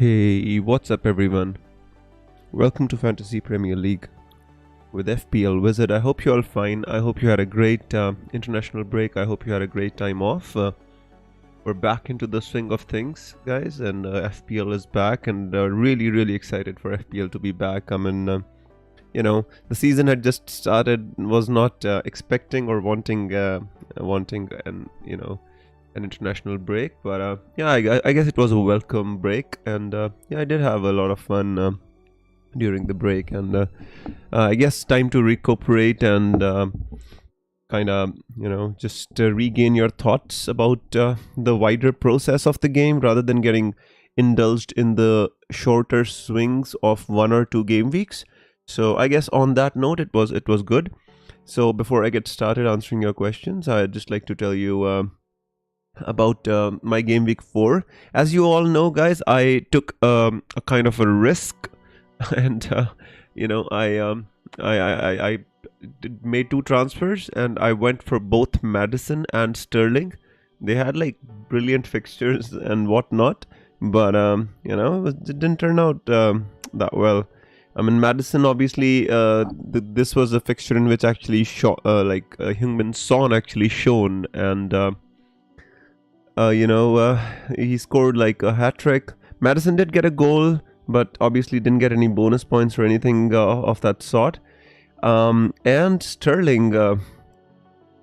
Hey, what's up everyone? Welcome to Fantasy Premier League with FPL Wizard. I hope you're all fine. I hope you had a great international break. I hope you had a great time off. We're back into the swing of things, guys, and FPL is back, and really excited for FPL to be back. I mean, the season had just started, was not expecting or wanting an international break, but I guess it was a welcome break, and I did have a lot of fun during the break, and I guess time to recuperate and just regain your thoughts about the wider process of the game rather than getting indulged in the shorter swings of 1 or 2 game weeks. So I guess on that note, it was good. So before I get started answering your questions, I'd just like to tell you about my game week 4. As you all know, guys, I took a kind of a risk, and I made 2 transfers, and I went for both Madison and Sterling. They had like brilliant fixtures and whatnot, but it didn't turn out that well. I mean, Madison, obviously, this was a fixture in which actually Heung-min Son actually shone, and he scored like a hat-trick. Madison did get a goal, but obviously didn't get any bonus points or anything of that sort. And Sterling,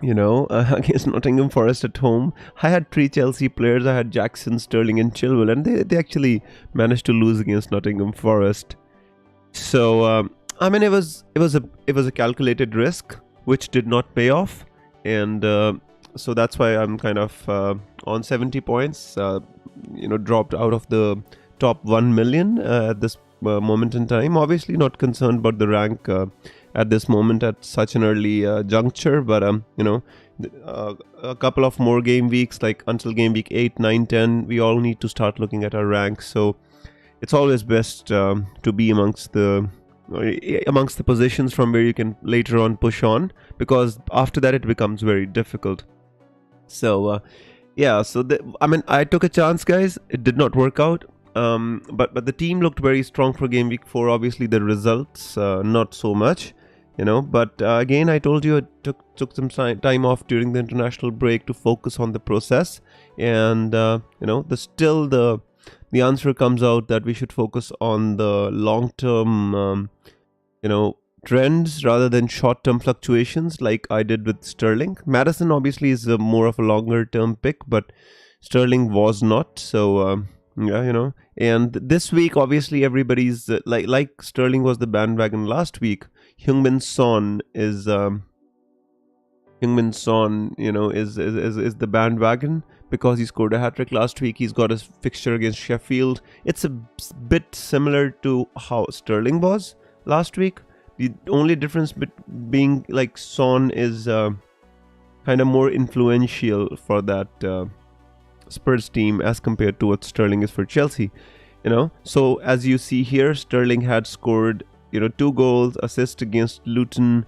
against Nottingham Forest at home, I had 3 Chelsea players. I had Jackson, Sterling, and Chilwell, and they actually managed to lose against Nottingham Forest. So it was a calculated risk which did not pay off, and so that's why I'm kind of on 70 points, dropped out of the top 1 million at this moment in time. Obviously not concerned about the rank at this moment at such an early juncture, but a couple of more game weeks, like until game week 8, 9, 10, we all need to start looking at our rank. So it's always best to be amongst the positions from where you can later on push on, because after that it becomes very difficult. So I took a chance, guys. It did not work out, but the team looked very strong for game week 4. Obviously the results not so much, but again, I told you I took some time off during the international break to focus on the process, and the answer comes out that we should focus on the long-term trends rather than short-term fluctuations like I did with Sterling. Madison obviously is more of a longer-term pick, but Sterling was not. So and this week obviously everybody's like Sterling was the bandwagon last week. Heung-min Son is the bandwagon because he scored a hat-trick last week. He's got a fixture against Sheffield. It's a bit similar to how Sterling was last week. The only difference being like Son is kind of more influential for that Spurs team as compared to what Sterling is for Chelsea. So as you see here, Sterling had scored 2 goals, assist against Luton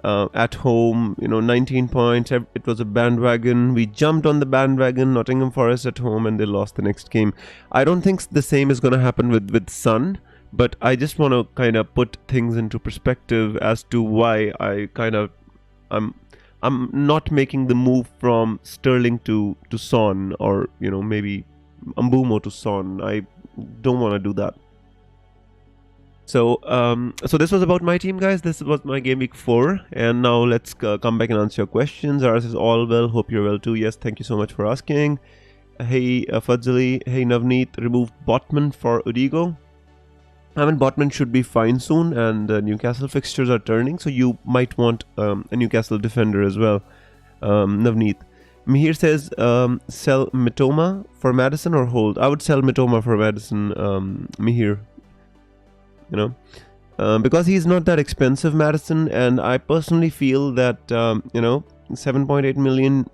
at home, 19 points. It was a bandwagon. We jumped on the bandwagon. Nottingham Forest at home, and they lost the next game. I don't think the same is going to happen with Son, but I just want to kind of put things into perspective as to why I'm not making the move from Sterling to Son, or maybe Mbumo to Son. I don't want to do that. So this was about my team, guys. This was my game week 4, and now let's come back and answer your questions. Ours is all well. Hope you're well too. Yes, thank you so much for asking. Hey Fadzali, hey Navneet, removed Botman for Udigo. I mean, Botman should be fine soon, and Newcastle fixtures are turning, so you might want a Newcastle defender as well. Navneet. Mihir says, sell Mitoma for Madison or hold? I would sell Mitoma for Madison, Mihir. Because he's not that expensive, Madison, and I personally feel that 7.8 million.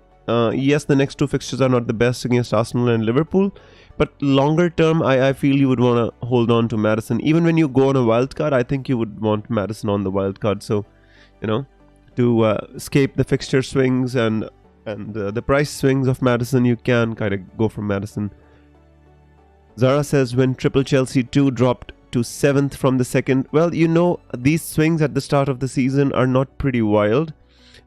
Yes, the next 2 fixtures are not the best against Arsenal and Liverpool, but longer term, I feel you would want to hold on to Madison. Even when you go on a wildcard, I think you would want Madison on the wildcard. So, to escape the fixture swings and the price swings of Madison, you can kind of go for Madison. Zara says when Triple Chelsea 2 dropped to 7th from the second. Well, these swings at the start of the season are not pretty wild.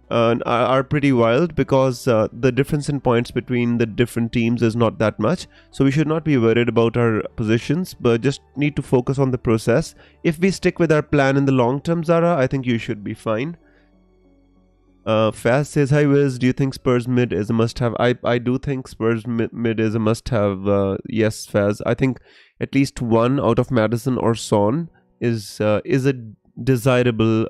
Are pretty wild because the difference in points between the different teams is not that much. So we should not be worried about our positions, but just need to focus on the process. If we stick with our plan in the long term, Zara, I think you should be fine. Faz says, hi Wiz, do you think Spurs mid is a must-have? I do think Spurs mid is a must-have. Yes, Faz. I think at least one out of Madison or Son is a desirable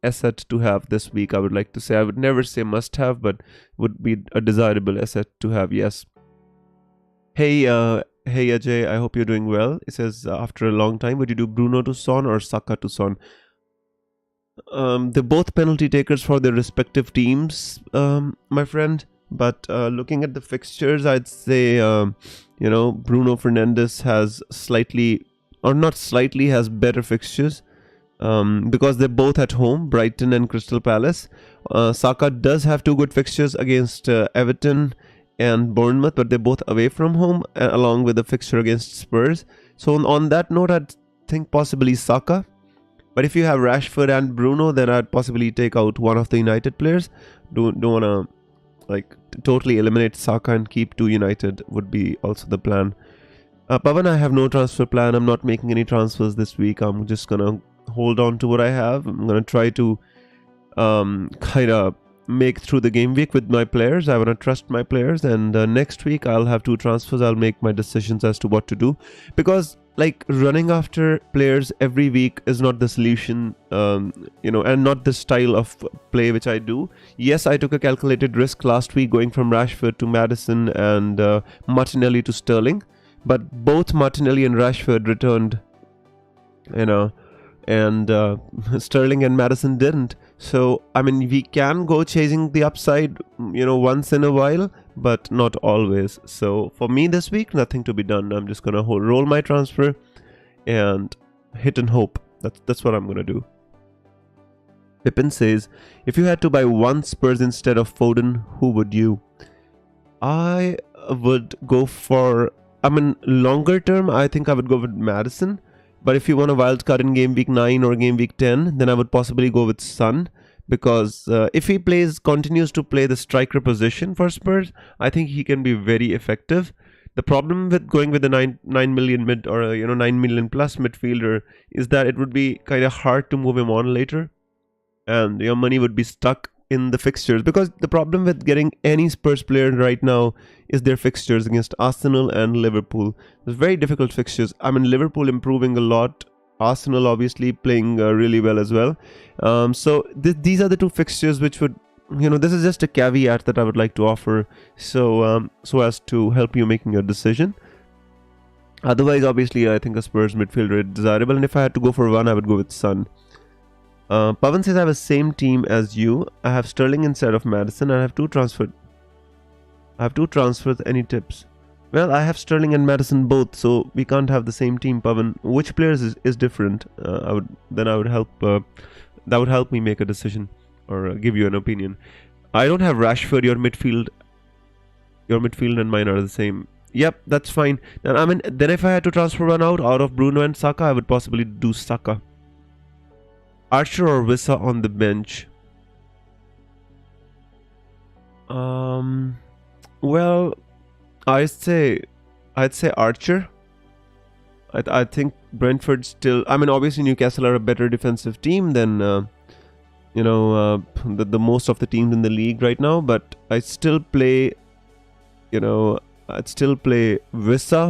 asset to have this week. I would like to say, I would never say must-have, but would be a desirable asset to have. Yes. Hey Ajay, I hope you're doing well. It says after a long time, would you do Bruno to Son or Saka to Son? They're both penalty takers for their respective teams, my friend. But looking at the fixtures, I'd say, Bruno Fernandes has has better fixtures because they're both at home, Brighton and Crystal Palace. Saka does have 2 good fixtures against Everton and Bournemouth, but they're both away from home, along with the fixture against Spurs. So on that note, I'd think possibly Saka. But if you have Rashford and Bruno, then I'd possibly take out one of the United players. Don't want to totally eliminate Saka and keep 2 United would be also the plan. Pavan, I have no transfer plan. I'm not making any transfers this week. I'm just gonna hold on to what I have. I'm gonna try to kind of make through the game week with my players. I want to trust my players, and next week I'll have 2 transfers. I'll make my decisions as to what to do, because running after players every week is not the solution, and not the style of play which I do. Yes, I took a calculated risk last week going from Rashford to Maddison and Martinelli to Sterling, but both Martinelli and Rashford returned, and Sterling and Maddison didn't. So, I mean, we can go chasing the upside, once in a while, but not always. So, for me this week, nothing to be done. I'm just going to roll my transfer and hit and hope. That's what I'm going to do. Pippin says, if you had to buy one Spurs instead of Foden, who would you? I would go for, longer term, I think I would go with Maddison. But if you want a wild card in game week 9 or game week 10, then I would possibly go with Son, because if he continues to play the striker position for Spurs, I think he can be very effective. The problem with going with a 9 million mid or 9 million plus midfielder is that it would be kind of hard to move him on later, and your money would be stuck in the fixtures, because the problem with getting any Spurs player right now is their fixtures against Arsenal and Liverpool. It's very difficult fixtures. Liverpool improving a lot, Arsenal obviously playing really well as well. So these are the 2 fixtures which would, this is just a caveat that I would like to offer, so as to help you making your decision. Otherwise, obviously, I think a Spurs midfielder is desirable, and if I had to go for one, I would go with Son. Pavan says, I have the same team as you. I have Sterling instead of Maddison, and I have 2 transfers. Any tips? Well, I have Sterling and Maddison both, so we can't have the same team, Pavan. Which players is different? That would help me make a decision or give you an opinion. I don't have Rashford. Your midfield and mine are the same. Yep, that's fine. And then if I had to transfer one out of Bruno and Saka, I would possibly do Saka. Archer or Wissa on the bench? Well, I'd say Archer. I think Brentford still. Obviously Newcastle are a better defensive team than the most of the teams in the league right now. But I'd still play Wissa,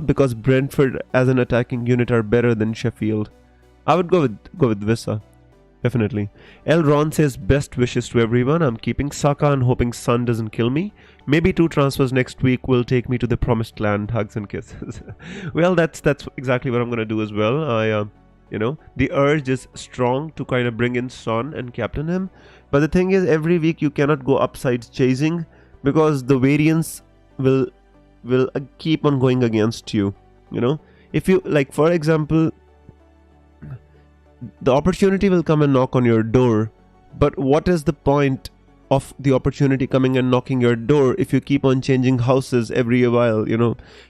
because Brentford as an attacking unit are better than Sheffield. I would go with Wissa. Definitely. El Ron says, best wishes to everyone. I'm keeping Saka and hoping Son doesn't kill me. Maybe 2 transfers next week will take me to the promised land. Hugs and kisses. Well, that's exactly what I'm going to do as well. The urge is strong to kind of bring in Son and captain him. But the thing is, every week you cannot go upside chasing, because the variance will keep on going against you. If you, for example, the opportunity will come and knock on your door, but what is the point of the opportunity coming and knocking your door if you keep on changing houses every while,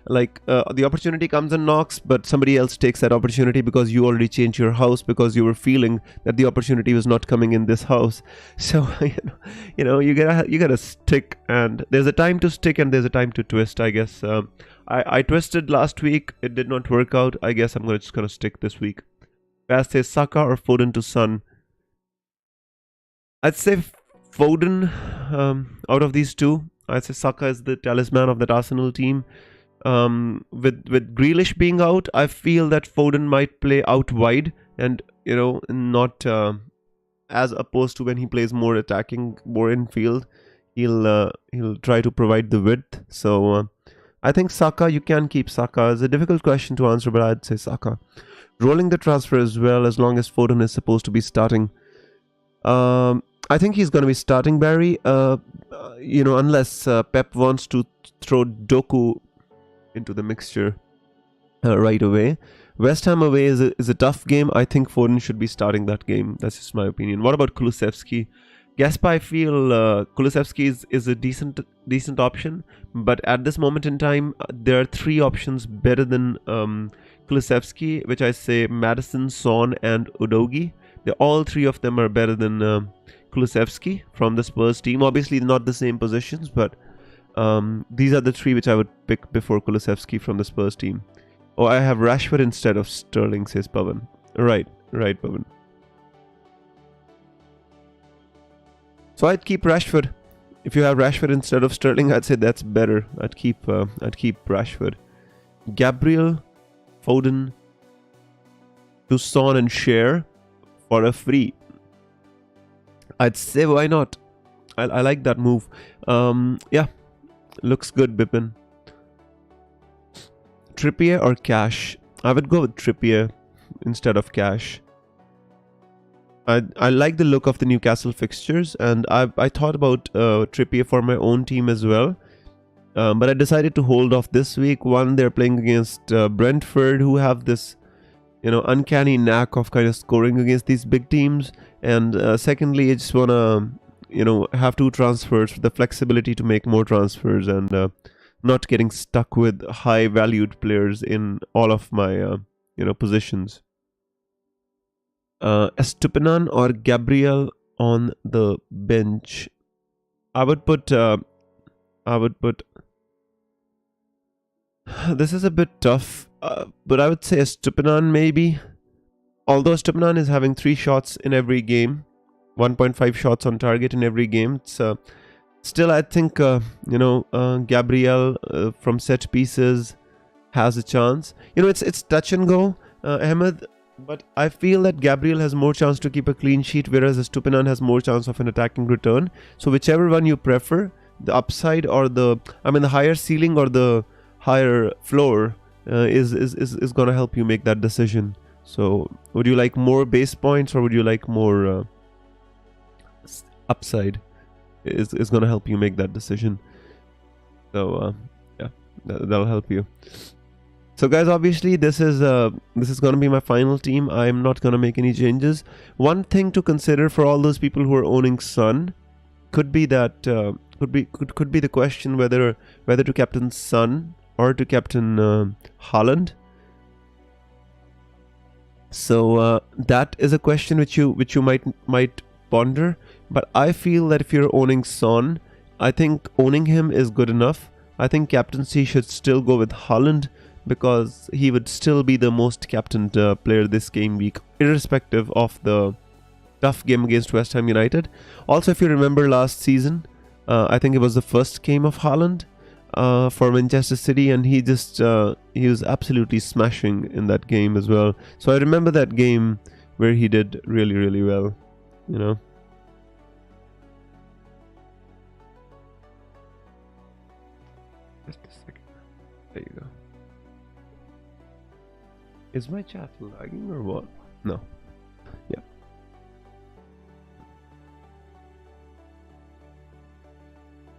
like the opportunity comes and knocks, but somebody else takes that opportunity because you already changed your house because you were feeling that the opportunity was not coming in this house. So you gotta stick, and there's a time to stick and there's a time to twist, I guess. I twisted last week, it did not work out. I guess I'm just gonna stick this week. Paz says Saka or Foden to Son. I'd say Foden out of these two. I'd say Saka is the talisman of that Arsenal team. With Grealish being out, I feel that Foden might play out wide and not as opposed to when he plays more attacking, more in field. He'll try to provide the width. So I think Saka. You can keep Saka. It's a difficult question to answer, but I'd say Saka. Rolling the transfer as well, as long as Foden is supposed to be starting. I think he's going to be starting Barry, unless Pep wants to throw Doku into the mixture right away. West Ham away is a tough game. I think Foden should be starting that game. That's just my opinion. What about Kulusevski? Gaspa, I feel Kulusevski is a decent option, but at this moment in time, there are three options better than Kulusevski, which I say Maddison, Son, and Udogie. All three of them are better than Kulusevski from the Spurs team. Obviously not the same positions, but these are the three which I would pick before Kulusevski from the Spurs team. Oh, I have Rashford instead of Sterling, says Pavan. Right, Pavan. So I'd keep Rashford. If you have Rashford instead of Sterling, I'd say that's better. I'd keep Rashford. Gabriel, Foden, to Son and Cher for a free. I'd say why not? I like that move. Yeah, looks good, Bipin. Trippier or Cash? I would go with Trippier instead of Cash. I like the look of the Newcastle fixtures, and I thought about Trippier for my own team as well. But I decided to hold off this week. One, they're playing against Brentford, who have this uncanny knack of kind of scoring against these big teams. And secondly, I just want to, have two transfers for the flexibility to make more transfers and not getting stuck with high valued players in all of my, positions. Estupinan or Gabriel on the bench. I would put this is a bit tough, but I would say Estupinan maybe. Although Estupinan is having 3 shots in every game, 1.5 shots on target in every game. It's still, I think, Gabriel from set pieces has a chance. It's touch and go, Ahmed. But I feel that Gabriel has more chance to keep a clean sheet, whereas Estupinan has more chance of an attacking return. So whichever one you prefer, the upside or the higher ceiling or the higher floor is going to help you make that decision. So would you like more base points or would you like more upside? Is going to help you make that decision. So yeah, that'll help you. So guys, obviously this is going to be my final team. I'm not going to make any changes. One thing to consider for all those people who are owning Son could be that could be the question whether to captain Son or to captain Haaland. So that is a question which you might ponder. But I feel that if you're owning Son, I think owning him is good enough. I think captaincy should still go with Haaland, because he would still be the most captained player this game week, irrespective of the tough game against West Ham United. Also, if you remember last season, I think it was the first game of Haaland for Manchester City, and he was absolutely smashing in that game as well. So I remember that game where he did really, really well, Just a second. There you go. Is my chat lagging or what? No. Yeah.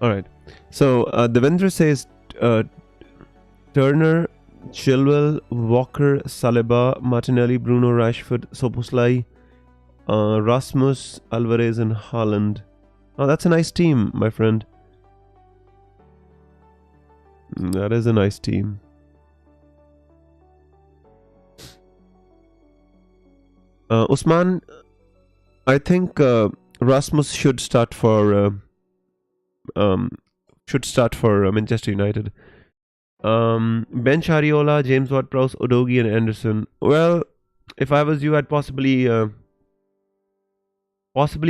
Alright. So, Devendra says Turner, Chilwell, Walker, Saliba, Martinelli, Bruno, Rashford, Soboslai, Rasmus, Alvarez and Haaland. Oh, that's a nice team, my friend. That is a nice team. Usman, I think Rasmus should start for Manchester United. Bench Ariola, James Ward-Prowse, Udogie, and Anderson. Well, if I was you, I'd possibly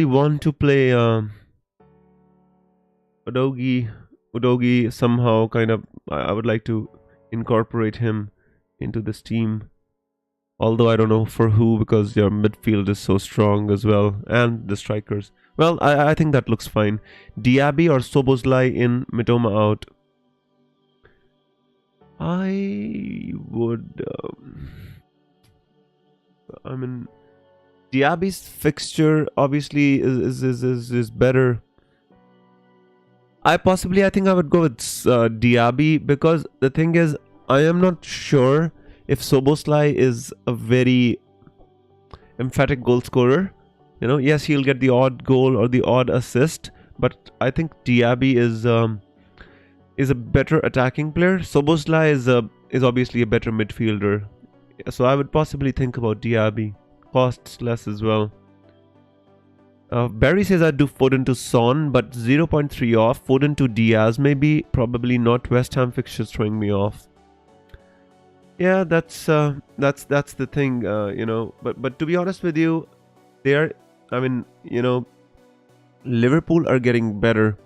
want to play Udogie somehow. Kind of, I would like to incorporate him into this team. Although I don't know for who, because your midfield is so strong as well, and the strikers. Well, I think that looks fine. Diaby or Soboslai in, Mitoma out. I would. I mean, Diaby's fixture obviously is better. I think I would go with Diaby, because the thing is, I am not sure if Soboslai is a very emphatic goal scorer. You know, yes, he'll get the odd goal or the odd assist, but I think Diaby is a better attacking player. Soboslai is obviously a better midfielder. So I would possibly think about Diaby. Costs less as well. Barry says I'd do Foden to Son, but 0.3 off. Foden to Diaz maybe. Probably not. West Ham fixtures throwing me off. Yeah, that's the thing, you know. But to be honest with you, Liverpool are getting better,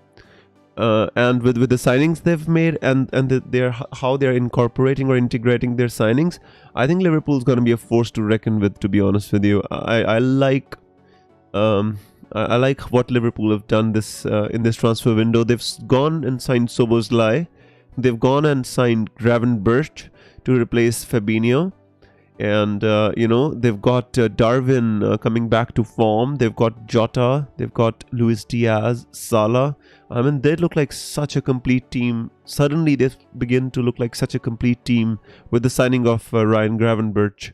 and with the signings they've made and how they're incorporating or integrating their signings, I think Liverpool's going to be a force to reckon with. To be honest with you, I like what Liverpool have done this in this transfer window. They've gone and signed Szoboszlai. They've gone and signed Gravenberch to replace Fabinho, and they've got Darwin coming back to form. They've got Jota, they've got Luis Diaz, Salah. I mean, they look like such a complete team. Suddenly they begin to look like such a complete team with the signing of Ryan Gravenberch.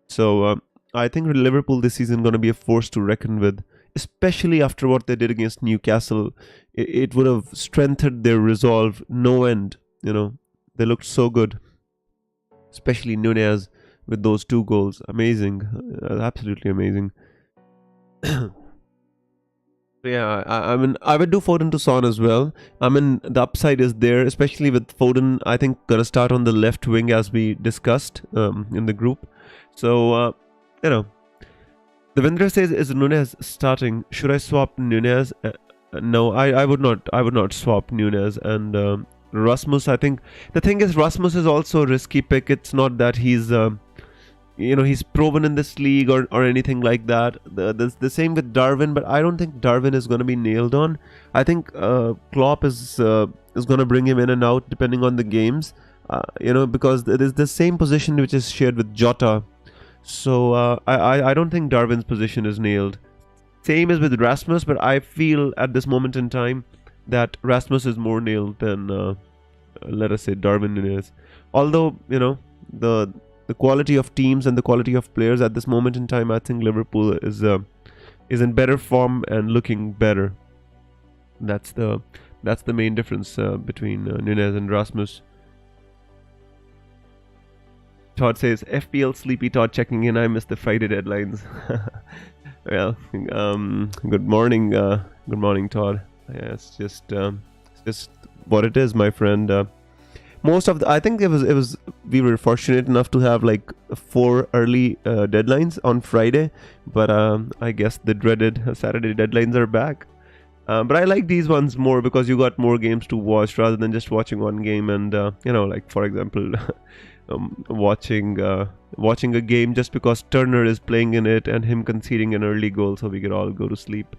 So I think Liverpool this season going to be a force to reckon with, especially after what they did against Newcastle. It would have strengthened their resolve no end. You know, they looked so good, especially Nunez with those 2 goals. Amazing, absolutely amazing. Yeah, I mean, I would do Foden to Son as well. I mean, the upside is there, especially with Foden, I think, gonna start on the left wing as we discussed in the group. So, Devendra says, is Nunez starting? Should I swap Nunez? No, I would not. I would not swap Nunez. And Rasmus, I think the thing is, Rasmus is also a risky pick. It's not that he's he's proven in this league or anything like that. The same with Darwin, but I don't think Darwin is going to be nailed on. I think Klopp is going to bring him in and out depending on the games, because it is the same position which is shared with Jota. So I don't think Darwin's position is nailed. Same as with Rasmus, but I feel at this moment in time that Rasmus is more nailed than let us say Darwin is. Although, the quality of teams and the quality of players at this moment in time, I think Liverpool is in better form and looking better. That's the main difference between Nunez and Rasmus. Todd says, FPL sleepy Todd checking in. I missed the Friday deadlines. Well, good morning, Todd. Yeah, it's just what it is, my friend. I think we were fortunate enough to have like 4 early deadlines on Friday, but I guess the dreaded Saturday deadlines are back. But I like these ones more because you got more games to watch rather than just watching one game and like for example watching a game just because Turner is playing in it and him conceding an early goal so we could all go to sleep.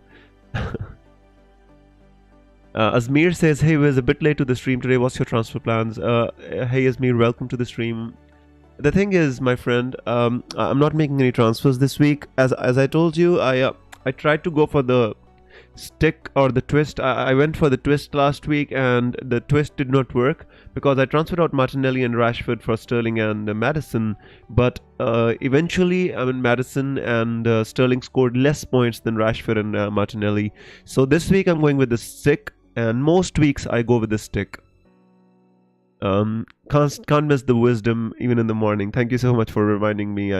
Azmir says, hey, was a bit late to the stream today. What's your transfer plans? Hey, Azmir, welcome to the stream. The thing is, my friend, I'm not making any transfers this week. As I told you, I tried to go for the stick or the twist. I went for the twist last week, and the twist did not work because I transferred out Martinelli and Rashford for Sterling and Maddison. But eventually, Maddison and Sterling scored less points than Rashford and Martinelli. So this week I'm going with the stick, and most weeks I go with the stick. Can't miss the wisdom even in the morning. Thank you so much for reminding me.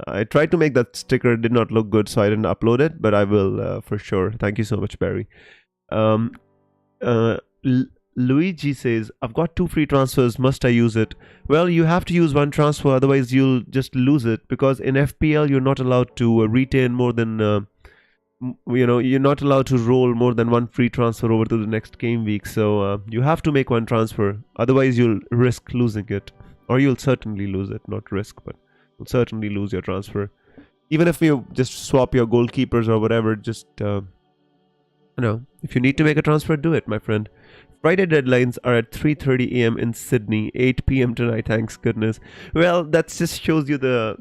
I tried to make that sticker, did not look good, so I didn't upload it, but I will for sure. Thank you so much, Barry. Luigi says, I've got 2 free transfers, must I use it? Well, you have to use one transfer, otherwise you'll just lose it, because in FPL you're not allowed to retain more than you're not allowed to roll more than 1 free transfer over to the next game week. So you have to make 1 transfer, otherwise you'll risk losing it, or you'll certainly lose it. Not risk, but you'll certainly lose your transfer. Even if you just swap your goalkeepers or whatever, just if you need to make a transfer, do it, my friend. Friday deadlines are at 3:30 a.m. in Sydney, 8 p.m. tonight, thanks goodness. Well, that just shows you the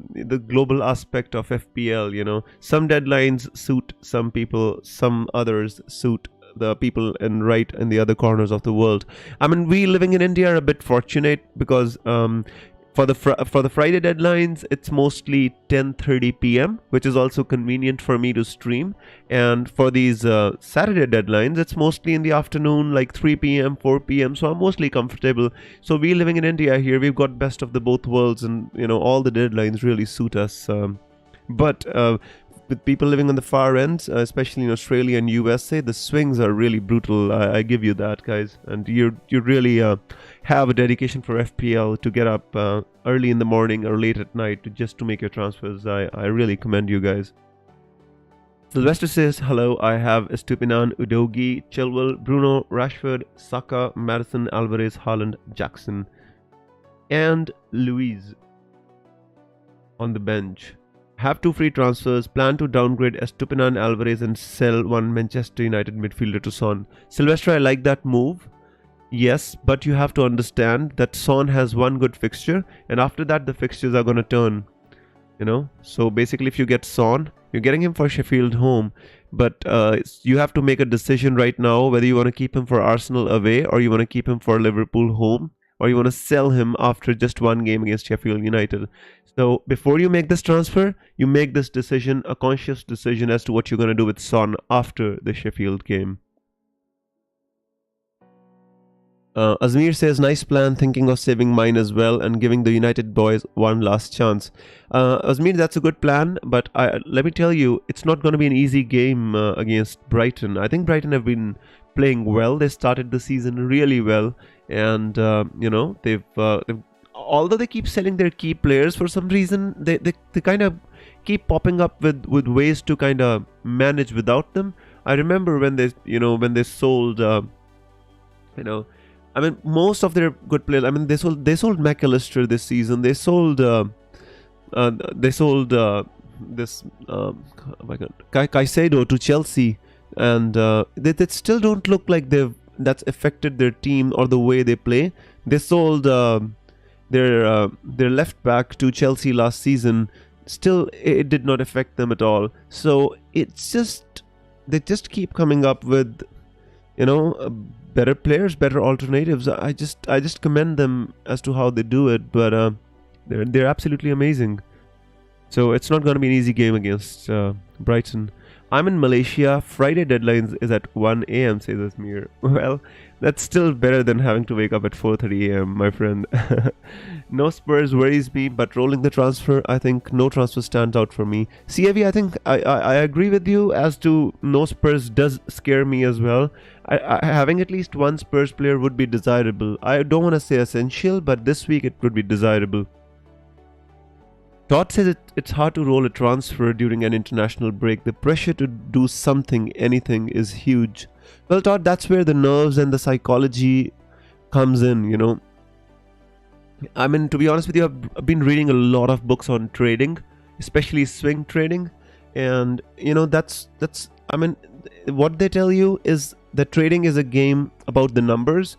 global aspect of FPL, Some deadlines suit some people, some others suit the people in the other corners of the world. We living in India are a bit fortunate because for the Friday deadlines, it's mostly 10:30 p.m., which is also convenient for me to stream. And for these Saturday deadlines, it's mostly in the afternoon, like 3 p.m., 4 p.m. So I'm mostly comfortable. So we living in India here, we've got best of the both worlds, and all the deadlines really suit us. But with people living on the far ends, especially in Australia and USA, the swings are really brutal. I give you that, guys. And you really have a dedication for FPL to get up early in the morning or late at night to make your transfers. I really commend you guys. Sylvester says, hello, I have Estupinan, Udogi, Chilwell, Bruno, Rashford, Saka, Maddison, Alvarez, Haaland, Jackson, and Luiz on the bench. Have 2 free transfers, plan to downgrade Estupinan, Alvarez and sell 1 Manchester United midfielder to Son. Sylvester, I like that move. Yes, but you have to understand that Son has 1 good fixture, and after that the fixtures are going to turn. So basically if you get Son, you're getting him for Sheffield home, but you have to make a decision right now whether you want to keep him for Arsenal away, or you want to keep him for Liverpool home, or you want to sell him after just 1 game against Sheffield United. So before you make this transfer, you make this decision, a conscious decision as to what you're going to do with Son after the Sheffield game. Azmir says, nice plan, thinking of saving mine as well and giving the United boys 1 last chance. Azmir, that's a good plan, but let me tell you, it's not going to be an easy game against Brighton. I think Brighton have been playing well. They started the season really well, and they've although they keep selling their key players, for some reason they kind of keep popping up with ways to kind of manage without them. I remember when they sold most of their good players. They sold McAllister this season. They sold this Caicedo to Chelsea, and they still don't look like that's affected their team or the way they play. They sold their left back to Chelsea last season. Still, it did not affect them at all. So it's just they just keep coming up with better players, better alternatives. I just commend them as to how they do it, but they're absolutely amazing. So it's not going to be an easy game against Brighton. I'm in Malaysia. Friday deadlines is at 1 a.m. says Asmir. Well, that's still better than having to wake up at 4:30 a.m. my friend. No Spurs worries me, but rolling the transfer, I think no transfer stands out for me. CAV, I think I agree with you as to no Spurs does scare me as well. Having at least 1 Spurs player would be desirable. I don't want to say essential, but this week it would be desirable. Todd says it's hard to roll a transfer during an international break. The pressure to do anything is huge. Well, Todd, that's where the nerves and the psychology comes in, to be honest with you, I've been reading a lot of books on trading, especially swing trading. And, what they tell you is that trading is a game about the numbers.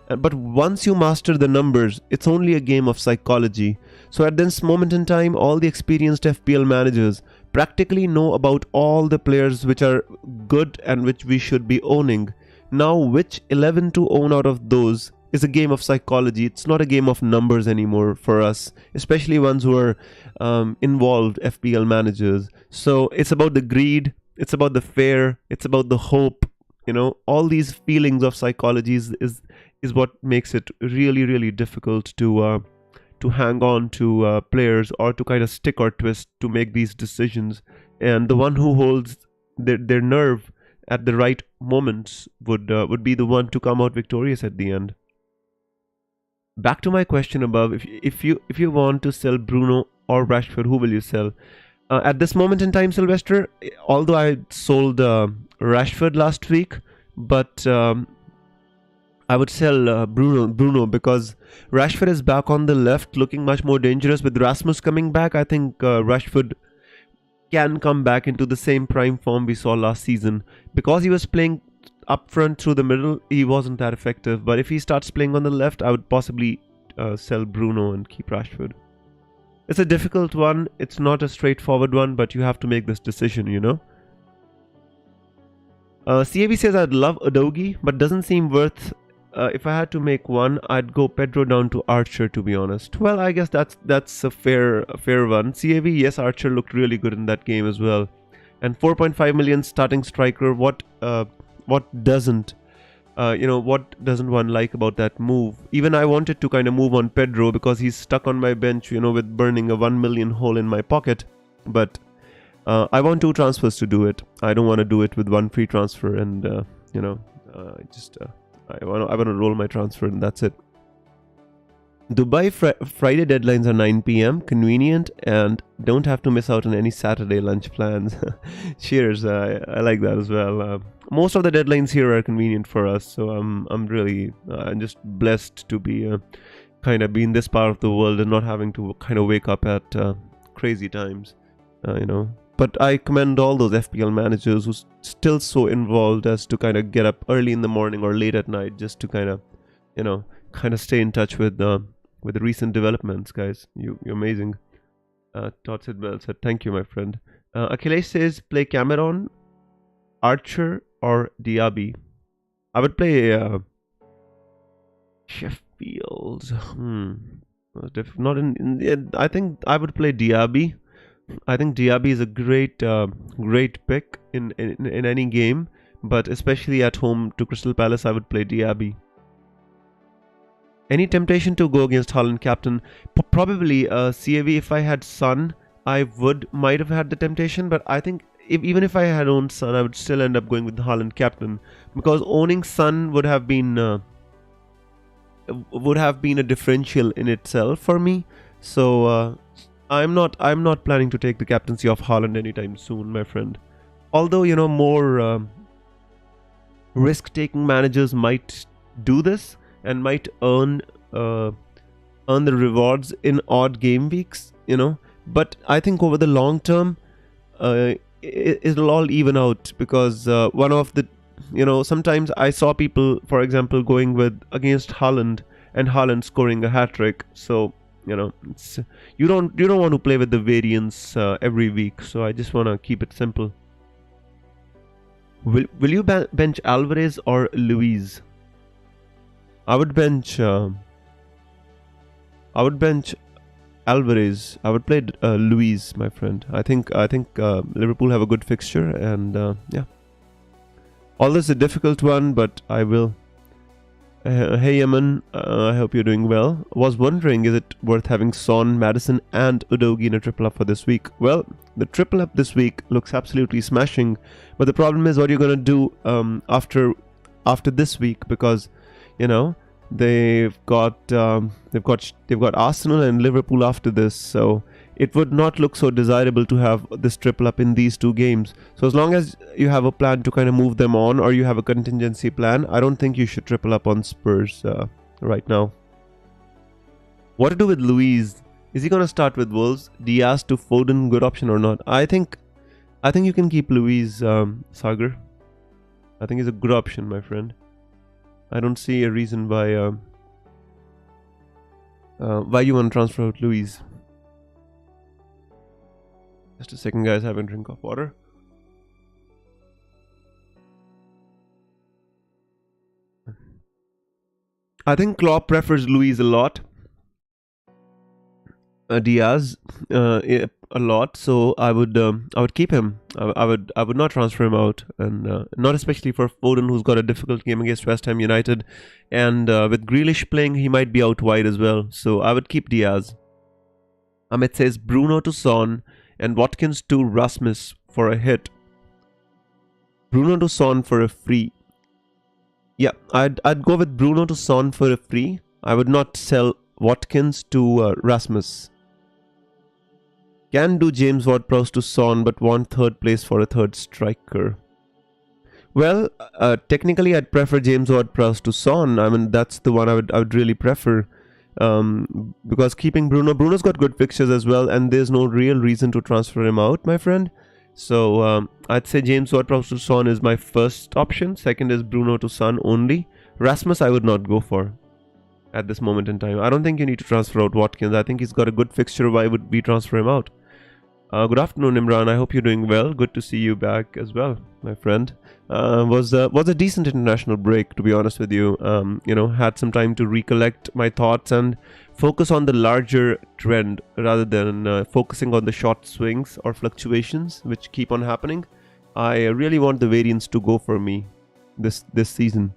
But once you master the numbers, it's only a game of psychology. So at this moment in time, all the experienced FPL managers practically know about all the players which are good and which we should be owning. Now, which 11 to own out of those is a game of psychology. It's not a game of numbers anymore for us, especially ones who are involved FPL managers. So it's about the greed, it's about the fear, it's about the hope. All these feelings of psychology is what makes it really, really difficult to hang on to players, or to kind of stick or twist to make these decisions. And the one who holds their nerve at the right moments would be the one to come out victorious at the end. Back to my question above, if you want to sell Bruno or Rashford, who will you sell? At this moment in time, Sylvester, although I sold Rashford last week, but I would sell Bruno, because Rashford is back on the left, looking much more dangerous. With Rasmus coming back, I think Rashford can come back into the same prime form we saw last season. Because he was playing up front through the middle, he wasn't that effective. But if he starts playing on the left, I would possibly sell Bruno and keep Rashford. It's a difficult one. It's not a straightforward one, but you have to make this decision, CAB says, I'd love Udogie, but doesn't seem worth. If I had to make one, I'd go Pedro down to Archer, to be honest. Well, I guess that's a fair one. CAB, yes, Archer looked really good in that game as well. And 4.5 million starting striker. What doesn't one like about that move? Even I wanted to kind of move on Pedro because he's stuck on my bench, with burning a 1 million hole in my pocket. But I want 2 transfers to do it. I don't want to do it with 1 free transfer, and I want to roll my transfer, and that's it. Dubai Friday deadlines are 9 p.m. Convenient, and don't have to miss out on any Saturday lunch plans. Cheers. I like that as well. Most of the deadlines here are convenient for us, so I'm just blessed to be kind of be in this part of the world and not having to kind of wake up at crazy times, But I commend all those FPL managers who's still so involved as to kind of get up early in the morning or late at night just to kind of stay in touch with the recent developments, guys. You're amazing. Todd Sidwell said, thank you, my friend. Achilles says, play Cameron, Archer, or Diaby. I would play Sheffield. Not in. I think I would play Diaby. I think Diaby is a great pick in any game, but especially at home to Crystal Palace, I would play Diaby. Any temptation to go against Haaland captain? Probably CAV. If I had Son, I might have had the temptation, but I think even if I had owned Son, I would still end up going with the Haaland captain, because owning Son would have been a differential in itself for me. So I'm not planning to take the captaincy of Haaland anytime soon, my friend. Although more risk-taking managers might do this and might earn the rewards in odd game weeks, But I think over the long term, it'll all even out, because one of the, sometimes I saw people, for example, going against Haaland and Haaland scoring a hat-trick. So you don't want to play with the variance every week. So I just want to keep it simple. Will you bench Alvarez or Luiz? I would bench Alvarez. I would play Luiz, my friend. I think Liverpool have a good fixture, and yeah. All this is a difficult one, but I will. Hey Yaman, I hope you're doing well. Was wondering, is it worth having Son, Maddison and Udogie in a triple up for this week? Well, the triple up this week looks absolutely smashing, but the problem is what you're going to do after this week, because they've got Arsenal and Liverpool after this, so it would not look so desirable to have this triple up in these 2 games. So as long as you have a plan to kind of move them on, or you have a contingency plan, I don't think you should triple up on Spurs right now. What to do with Luiz? Is he going to start with Wolves? Diaz to Foden, good option or not? I think you can keep Luiz, Sagar. I think he's a good option, my friend. I don't see a reason why you want to transfer out Luiz. Just a second, guys. Have a drink of water. I think Klopp prefers Luis a lot. Diaz a lot, so I would keep him. I would not transfer him out, and not especially for Foden, who's got a difficult game against West Ham United, and with Grealish playing, he might be out wide as well. So I would keep Diaz. Amit says Bruno to Son and Watkins to Rasmus for a hit. Bruno to Son for a free. Yeah, I'd go with Bruno to Son for a free. I would not sell Watkins to Rasmus. Can do James Ward-Prowse to Son, but want third place for a third striker. Well, technically, I'd prefer James Ward-Prowse to Son. I mean, that's the one I would really prefer. Because keeping Bruno's got good fixtures as well, and there's no real reason to transfer him out, my friend. So I'd say James Ward-Prowse to Son is my first option. Second is Bruno to Son only. Rasmus I would not go for at this moment in time. I don't think you need to transfer out Watkins. I think he's got a good fixture. Why would we transfer him out? Good afternoon, Imran. I hope you're doing well. Good to see you back as well, my friend. Was a decent international break, to be honest with you. Had some time to recollect my thoughts and focus on the larger trend rather than focusing on the short swings or fluctuations which keep on happening. I really want the variance to go for me this season.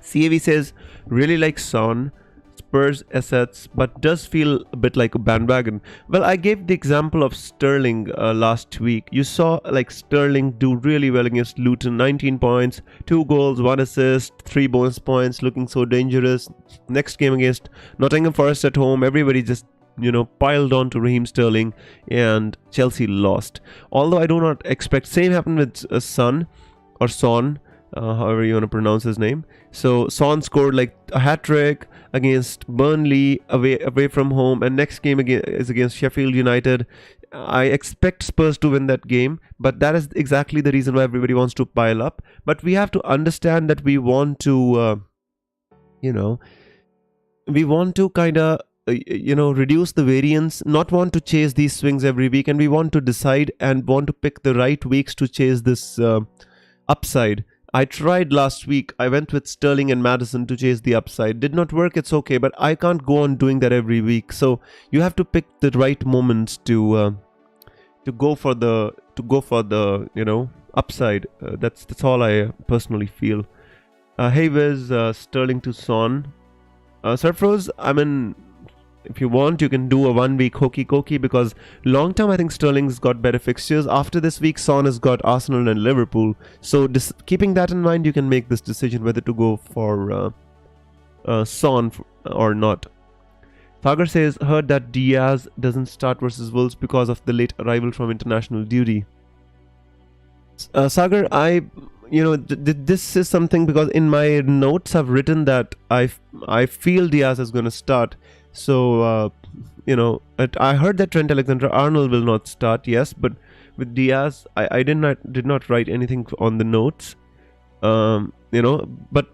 CAV says, really like Son, Spurs assets, but does feel a bit like a bandwagon. Well, I gave the example of Sterling last week. You saw like Sterling do really well against Luton, 19 points, 2 goals, 1 assist, 3 bonus points, looking so dangerous. Next game against Nottingham Forest at home, everybody just piled on to Raheem Sterling, and Chelsea lost. Although I do not expect, same happened with Son, however you want to pronounce his name. So Son scored like a hat-trick against Burnley away from home, and next game is against Sheffield United. I expect Spurs to win that game, but that is exactly the reason why everybody wants to pile up. But we have to understand that we want to kind of reduce the variance, not want to chase these swings every week, and we want to decide and want to pick the right weeks to chase this upside. I tried last week. I went with Sterling and Maddison to chase the upside. Did not work. It's okay, but I can't go on doing that every week. So you have to pick the right moments to go for the upside. That's all I personally feel. Hey Wiz, Sterling to Son. Surfrose, I mean, if you want, you can do a 1 week hokey cokey, because long term I think Sterling's got better fixtures. After this week, Son has got Arsenal and Liverpool. So keeping that in mind, you can make this decision whether to go for Son or not. Sagar says, heard that Diaz doesn't start versus Wolves because of the late arrival from international duty. Sagar, this is something, because in my notes I've written that I feel Diaz is going to start. So, I heard that Trent Alexander-Arnold will not start, yes, but with Diaz, I did not write anything on the notes, but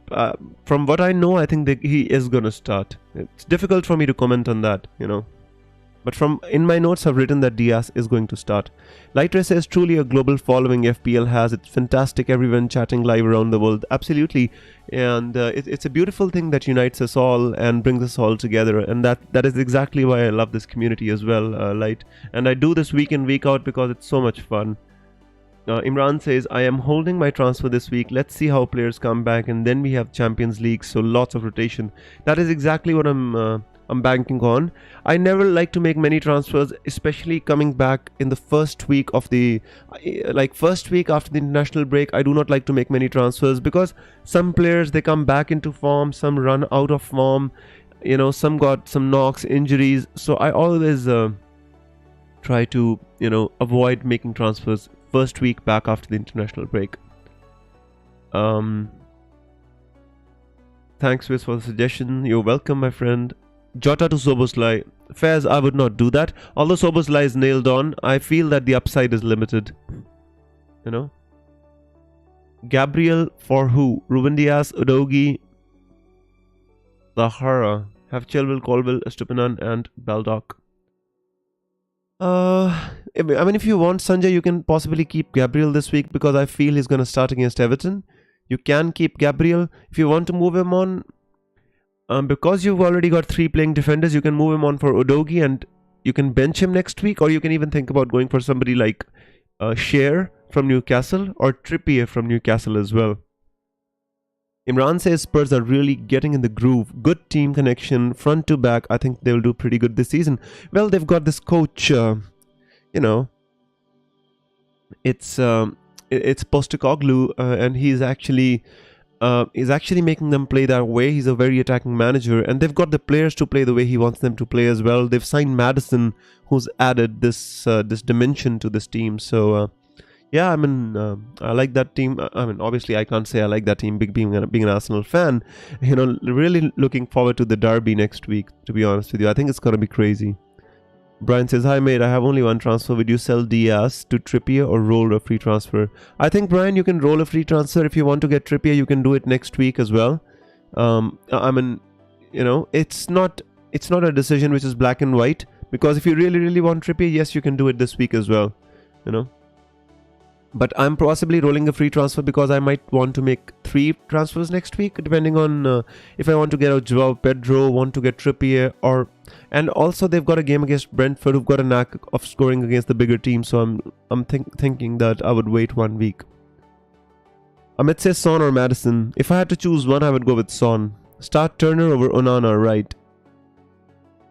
from what I know, I think that he is going to start. It's difficult for me to comment on that, But in my notes, I've written that Diaz is going to start. Lightre says, truly a global following FPL has. It's fantastic. Everyone chatting live around the world. Absolutely. And it's a beautiful thing that unites us all and brings us all together. And that is exactly why I love this community as well, Light. And I do this week in, week out because it's so much fun. Imran says, I am holding my transfer this week. Let's see how players come back. And then we have Champions League. So lots of rotation. That is exactly what I'm banking on. I never like to make many transfers, especially coming back in the first week of first week after the international break. I do not like to make many transfers because some players, they come back into form, some run out of form, some got some knocks, injuries. So I always try to, avoid making transfers first week back after the international break. Thanks, Wiz, for the suggestion. You're welcome, my friend. Jota to Szoboszlai. Fairs, I would not do that. Although Szoboszlai is nailed on, I feel that the upside is limited. Gabriel for who? Ruben Dias, Udogi, Zahara. Have Chilwell, Colwell, Estupinan and Baldock. I mean, if you want Sanjay, you can possibly keep Gabriel this week because I feel he's going to start against Everton. You can keep Gabriel. If you want to move him on, because you've already got three playing defenders, you can move him on for Udogi and you can bench him next week, or you can even think about going for somebody like Shear from Newcastle or Trippier from Newcastle as well. Imran says Spurs are really getting in the groove. Good team connection, front to back. I think they'll do pretty good this season. Well, they've got this coach, you know, it's Postecoglou, and he's actually making them play that way. He's a very attacking manager, and they've got the players to play the way he wants them to play as well. They've signed Madison, who's added this dimension to this team. So yeah, I mean, I like that team. I mean, obviously, I can't say I like that team. Being an Arsenal fan, really looking forward to the derby next week. To be honest with you, I think it's gonna be crazy. Brian says, "Hi mate, I have only one transfer. Would you sell Diaz to Trippier or roll a free transfer?" I think, Brian, you can roll a free transfer. If you want to get Trippier, you can do it next week as well. I mean, it's not a decision which is black and white, because if you really want Trippier, yes, you can do it this week as well. But I'm possibly rolling a free transfer because I might want to make 3 transfers next week, depending on if I want to get a Joao Pedro, want to get Trippier, and also they've got a game against Brentford, who've got a knack of scoring against the bigger team. So I'm thinking that I would wait 1 week. Amit says Son or Madison. If I had to choose one, I would go with Son. Start Turner over Onana, right?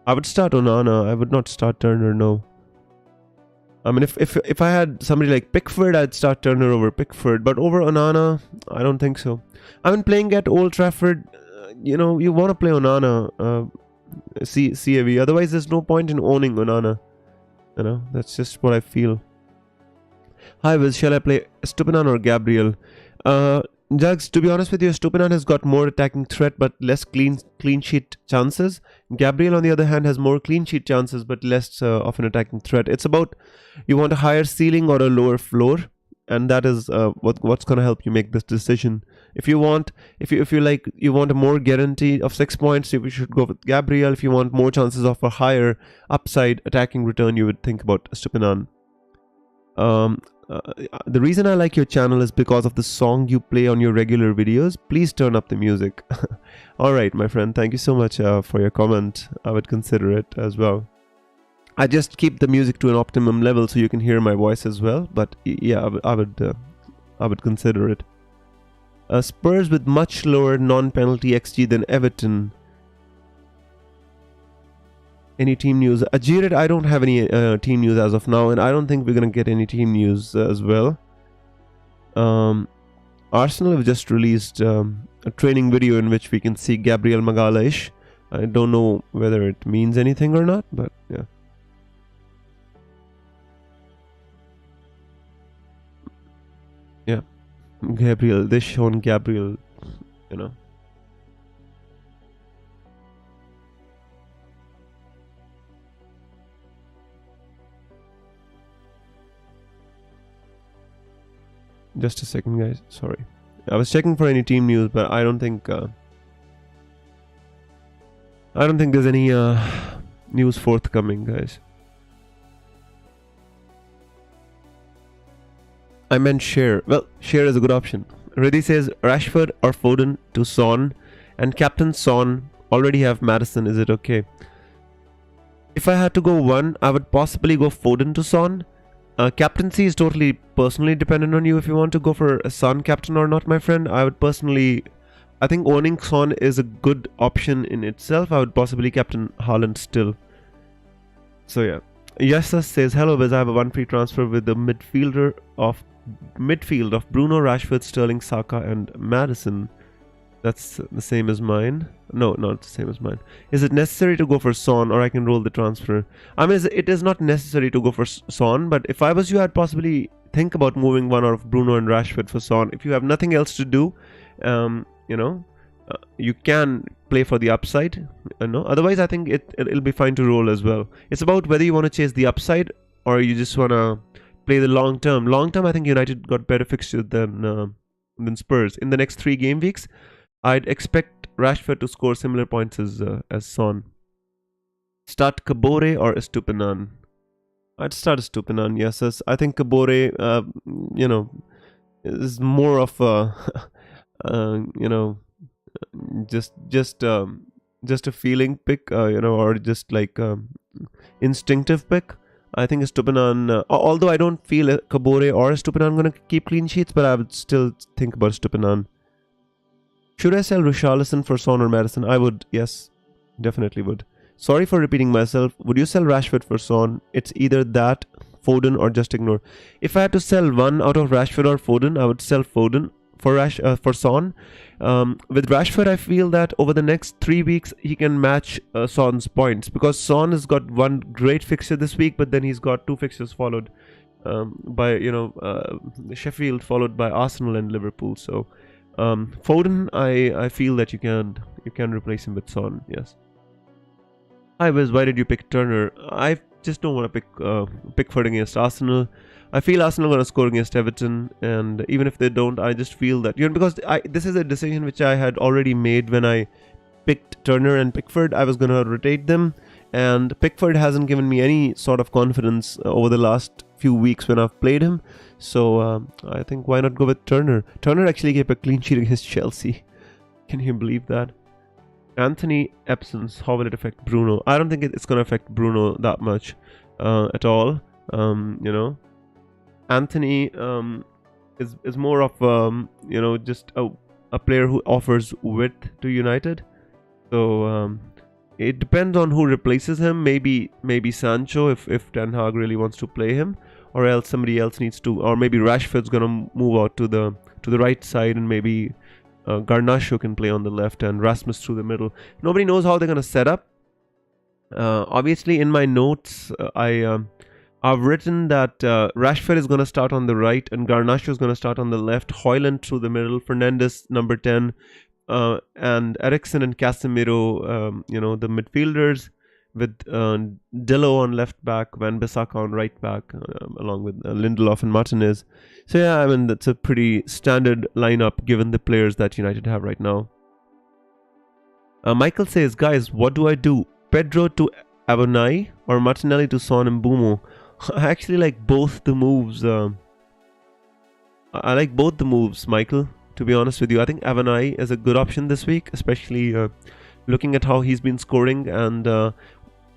I would start Onana. I would not start Turner, no. I mean, if I had somebody like Pickford, I'd start Turner over Pickford. But over Onana, I don't think so. I mean, playing at Old Trafford, you want to play Onana, CAV. Otherwise, there's no point in owning Onana. That's just what I feel. Hi, Wiz. Shall I play Stupinan or Gabriel? Jugs, to be honest with you, Stupinan has got more attacking threat but less clean sheet chances. Gabriel, on the other hand, has more clean sheet chances but less of an attacking threat. It's about you want a higher ceiling or a lower floor, and that is what's going to help you make this decision. If you want a more guarantee of 6 points, you should go with Gabriel. If you want more chances of a higher upside attacking return, you would think about Stupinan. The reason I like your channel is because of the song you play on your regular videos. Please turn up the music. Alright, my friend, thank you so much for your comment. I would consider it as well. I just keep the music to an optimum level so you can hear my voice as well. But yeah, I would consider it. Spurs with much lower non-penalty XG than Everton. Any team news? Ajirat, I don't have any team news as of now, and I don't think we're going to get any team news as well. Arsenal have just released a training video in which we can see Gabriel Magalhaes. I don't know whether it means anything or not, but yeah. Yeah. Gabriel, they've shown Gabriel, Just a second, guys. Sorry. I was checking for any team news, but I don't think there's any news forthcoming, guys. I meant Shear. Well, Shear is a good option. Reddy says Rashford or Foden to Son, and Captain Son. Already have Madison. Is it okay? If I had to go one, I would possibly go Foden to Son. Captaincy is totally personally dependent on you if you want to go for a Son captain or not, my friend. I think owning Son is a good option in itself. I would possibly captain Haaland still. So yeah. Yasa says, hello Wiz, I have a 1 free transfer with the midfield of Bruno, Rashford, Sterling, Saka and Madison. That's the same as mine. No, not the same as mine. Is it necessary to go for Son, or I can roll the transfer? I mean, it is not necessary to go for Son, but if I was you, I'd possibly think about moving one out of Bruno and Rashford for Son. If you have nothing else to do, you can play for the upside. Otherwise, I think it'll be fine to roll as well. It's about whether you want to chase the upside or you just want to play the long term. Long term, I think United got better fixtures than Spurs. In the next 3 game weeks, I'd expect Rashford to score similar points as Son. Start Kabore or Estupinan? I'd start Stupinan, yes. I think Kabore, you know, is more of a, you know, just just um, just a feeling pick, or just like instinctive pick. I think Stupinan, although I don't feel Kabore or Stupinan gonna keep clean sheets, but I would still think about Stupinan. Should I sell Richarlison for Son or Madison? I would, yes, definitely would. Sorry for repeating myself. Would you sell Rashford for Son? It's either that, Foden, or just ignore. If I had to sell one out of Rashford or Foden, I would sell Foden for Son. With Rashford, I feel that over the next 3 weeks he can match Son's points, because Son has got one great fixture this week, but then he's got two fixtures followed by Sheffield, followed by Arsenal and Liverpool. So Foden, I feel that you can replace him with Son. Yes. Hi Wiz, why did you pick Turner? I just don't want to pick Pickford against Arsenal. I feel Arsenal are going to score against Everton, and even if they don't, I just feel that, because this is a decision which I had already made when I picked Turner and Pickford. I was going to rotate them, and Pickford hasn't given me any sort of confidence over the last few weeks when I've played him. So I think why not go with Turner? Turner actually gave a clean sheet against Chelsea. Can you believe that? Anthony absence, how will it affect Bruno? I don't think it's going to affect Bruno that much at all. Anthony is more of just a player who offers width to United. So it depends on who replaces him. Maybe Sancho if Ten Hag really wants to play him, or else somebody else needs to, or maybe Rashford's gonna move out to the right side, and maybe Garnacho can play on the left and Rasmus through the middle. Nobody knows how they're gonna set up. Obviously, in my notes, I've written that Rashford is gonna start on the right and Garnacho is gonna start on the left. Højlund through the middle. Fernandes number 10. And Eriksen and Casemiro, the midfielders, with Dillo on left back, Van Bissaka on right back, along with Lindelof and Martinez. So yeah, I mean, that's a pretty standard lineup given the players that United have right now. Michael says, guys, what do I do? Pedro to Abonai or Martinelli to Son and Mbumo? I actually like both the moves. I like both the moves, Michael. To be honest with you, I think Avanai is a good option this week, especially looking at how he's been scoring, and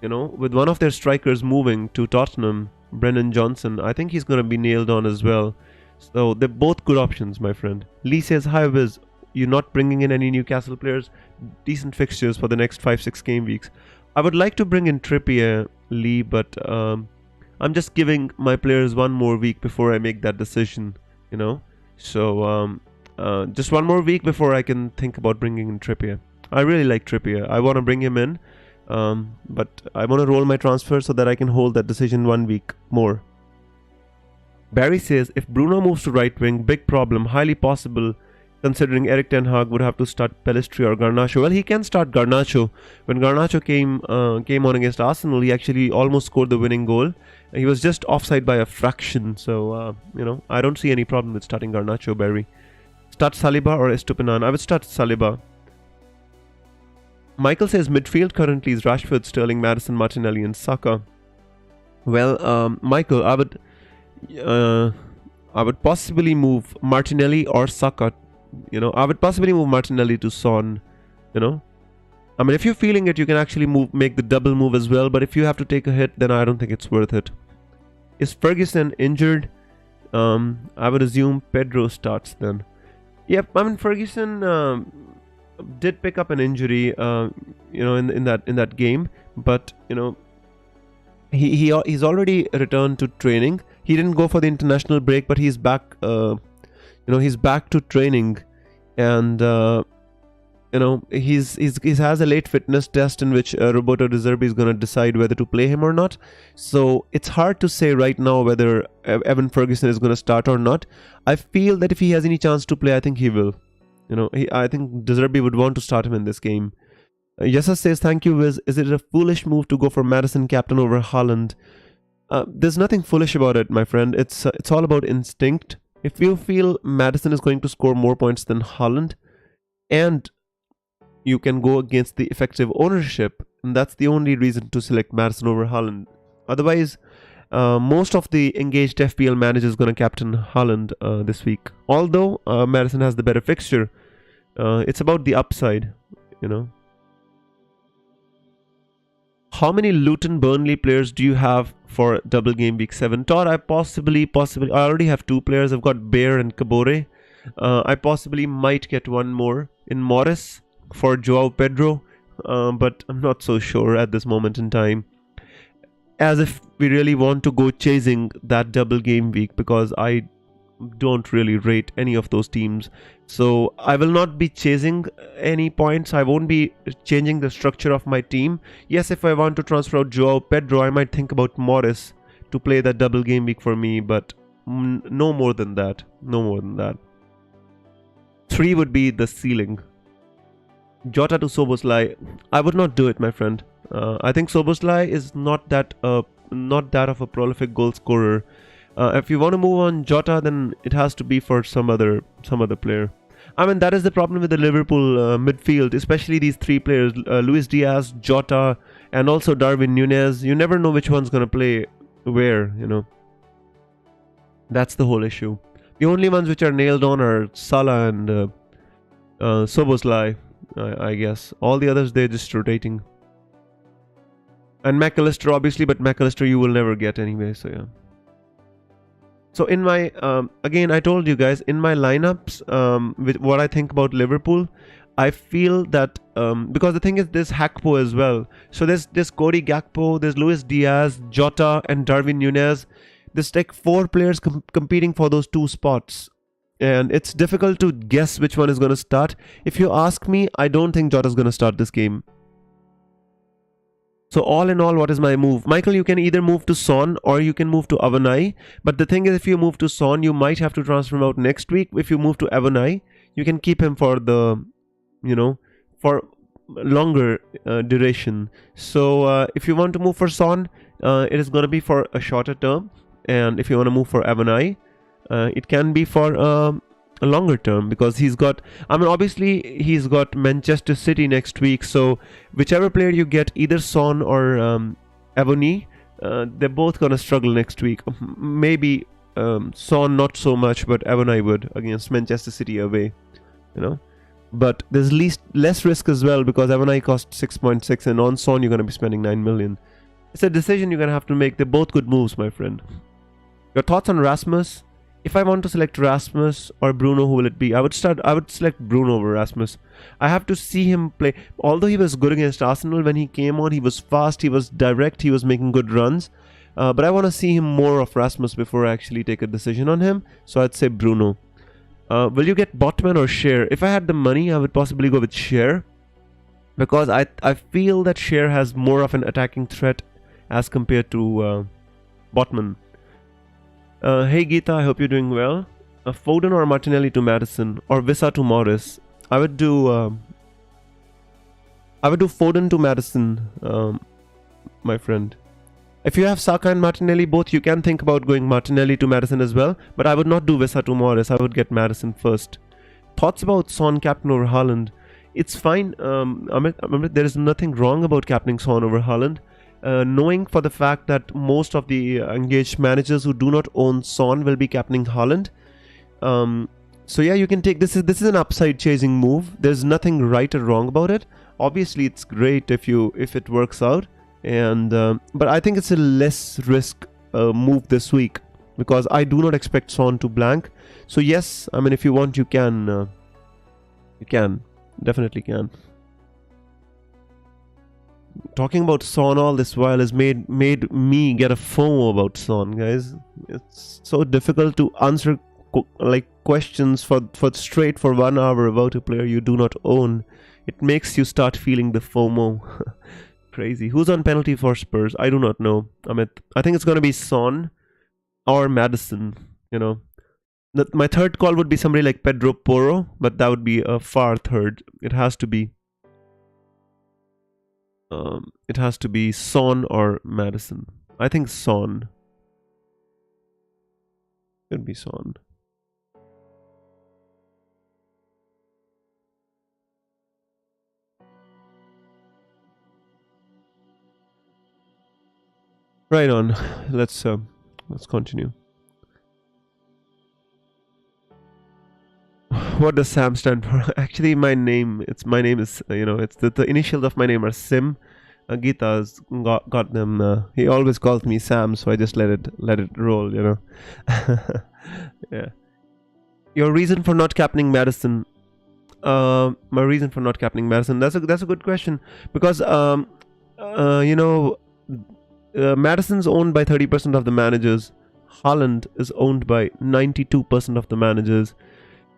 with one of their strikers moving to Tottenham, Brennan Johnson, I think he's going to be nailed on as well. So they're both good options, my friend. Lee says, hi Wiz, you're not bringing in any Newcastle players? Decent fixtures for the next 5-6 game weeks. I would like to bring in Trippier, Lee, but I'm just giving my players one more week before I make that decision, So just one more week before I can think about bringing in Trippier. I really like Trippier. I want to bring him in, but I want to roll my transfer so that I can hold that decision 1 week more. Barry says, if Bruno moves to right wing, big problem, highly possible, considering Erik Ten Hag would have to start Pellistri or Garnacho. Well, he can start Garnacho. When Garnacho came on against Arsenal, he actually almost scored the winning goal. He was just offside by a fraction. So, I don't see any problem with starting Garnacho, Barry. Start Saliba or Estupinan? I would start Saliba. Michael says midfield currently is Rashford, Sterling, Maddison, Martinelli and Saka. Well, Michael, I would possibly move Martinelli or Saka. I would possibly move Martinelli to Son. I mean, if you're feeling it, you can actually make the double move as well. But if you have to take a hit, then I don't think it's worth it. Is Ferguson injured? I would assume Pedro starts then. Yep, I mean Ferguson did pick up an injury, in that game, but he's already returned to training. He didn't go for the international break, but he's back. He's back to training, and he has a late fitness test in which Roberto De Zerbi is going to decide whether to play him or not. So it's hard to say right now whether Evan Ferguson is going to start or not. I feel that if he has any chance to play, I think he will. I think De Zerbi would want to start him in this game. Yesa says, thank you, Wiz. Is it a foolish move to go for Maddison captain over Haaland? There's nothing foolish about it, my friend. It's all about instinct. If you feel Maddison is going to score more points than Haaland, and you can go against the effective ownership, and that's the only reason to select Maddison over Haaland. Otherwise, Most of the engaged FPL managers going to captain Haaland this week. Although Madison has the better fixture, it's about the upside, you know. How many Luton Burnley players do you have for double game week 7? Todd, I possibly, I already have 2 players. I've got Bear and Kabore. I possibly might get one more in Morris for Joao Pedro, but I'm not so sure at this moment in time. As if we really want to go chasing that double game week, because I don't really rate any of those teams. So I will not be chasing any points. I won't be changing the structure of my team. Yes, if I want to transfer out Joao Pedro, I might think about Morris to play that double game week for me, but no more than that. No more than that. 3 would be the ceiling. Jota to Soboslai. I would not do it, my friend. I think Soboslai is not that of a prolific goal scorer. If you want to move on Jota, then it has to be for some other player. I mean, that is the problem with the Liverpool midfield, especially these 3 players, Luis Diaz, Jota, and also Darwin Núñez. You never know which one's going to play where, you know. That's the whole issue. The only ones which are nailed on are Salah and Soboslai, I guess. All the others, they're just rotating. And McAllister, obviously, but McAllister you will never get anyway, so yeah. So in my, again, I told you guys, in my lineups, with what I think about Liverpool, I feel that, because the thing is, there's Hakpo as well. So there's Cody Gakpo, there's Luis Diaz, Jota, and Darwin Núñez. There's like 4 players competing for those 2 spots. And it's difficult to guess which one is going to start. If you ask me, I don't think Jota's going to start this game. So all in all, what is my move? Michael, you can either move to Son or you can move to Avanai. But the thing is, if you move to Son, you might have to transfer him out next week. If you move to Avanai, you can keep him for the, you know, for longer duration. So if you want to move for Son, it is going to be for a shorter term. And if you want to move for Avanai, it can be for a longer term, because he's got, I mean, obviously he's got Manchester City next week, so whichever player you get, either Son or Avoni, they're both gonna struggle next week. Maybe Son not so much, but Avoni would against Manchester City away, you know. But there's less risk as well, because Avoni costs 6.6 and on Son you're gonna be spending 9 million. It's a decision you're gonna have to make. They're both good moves, my friend. Your thoughts on Rasmus? If I want to select Rasmus or Bruno, who will it be? I would select Bruno over Rasmus. I have to see him play. Although he was good against Arsenal when he came on, he was fast, he was direct, he was making good runs. But I want to see him more of Rasmus before I actually take a decision on him. So I'd say Bruno. Will you get Botman or Schär? If I had the money, I would possibly go with Schär, because I feel that Schär has more of an attacking threat as compared to Botman. Hey Geeta, I hope you're doing well. Foden or Martinelli to Madison, or Vissa to Morris? I would do Foden to Madison, my friend. If you have Saka and Martinelli both, you can think about going Martinelli to Madison as well, but I would not do Vissa to Morris. I would get Madison first. Thoughts about Son captain over Haaland? It's fine. There is nothing wrong about captaining Son over Haaland. Knowing for the fact that most of the engaged managers who do not own Son will be captaining Haaland. So yeah, you can take this is an upside chasing move. There's nothing right or wrong about it. Obviously, it's great if it works out, and but I think it's a less risk move this week, because I do not expect Son to blank. So yes, I mean, if you want, you can definitely can. Talking about Son all this while has made me get a FOMO about Son, guys. It's so difficult to answer questions for straight for 1 hour about a player you do not own. It makes you start feeling the FOMO. Crazy. Who's on penalty for Spurs? I do not know. I think it's going to be Son or Madison. You know, my third call would be somebody like Pedro Porro, but that would be a far third. It has to be. It has to be Son or Madison. I think Son. Could be Son. Right on. Let's continue. What does Sam stand for? Actually, my name is it's the initials of my name are Sim. Gita's got them. He always calls me Sam, so I just let it roll. Yeah. Your reason for not captaining Madison? My reason for not captaining Madison. That's a good question because uh, you know Madison's owned by 30% of the managers. Haaland is owned by 92% of the managers.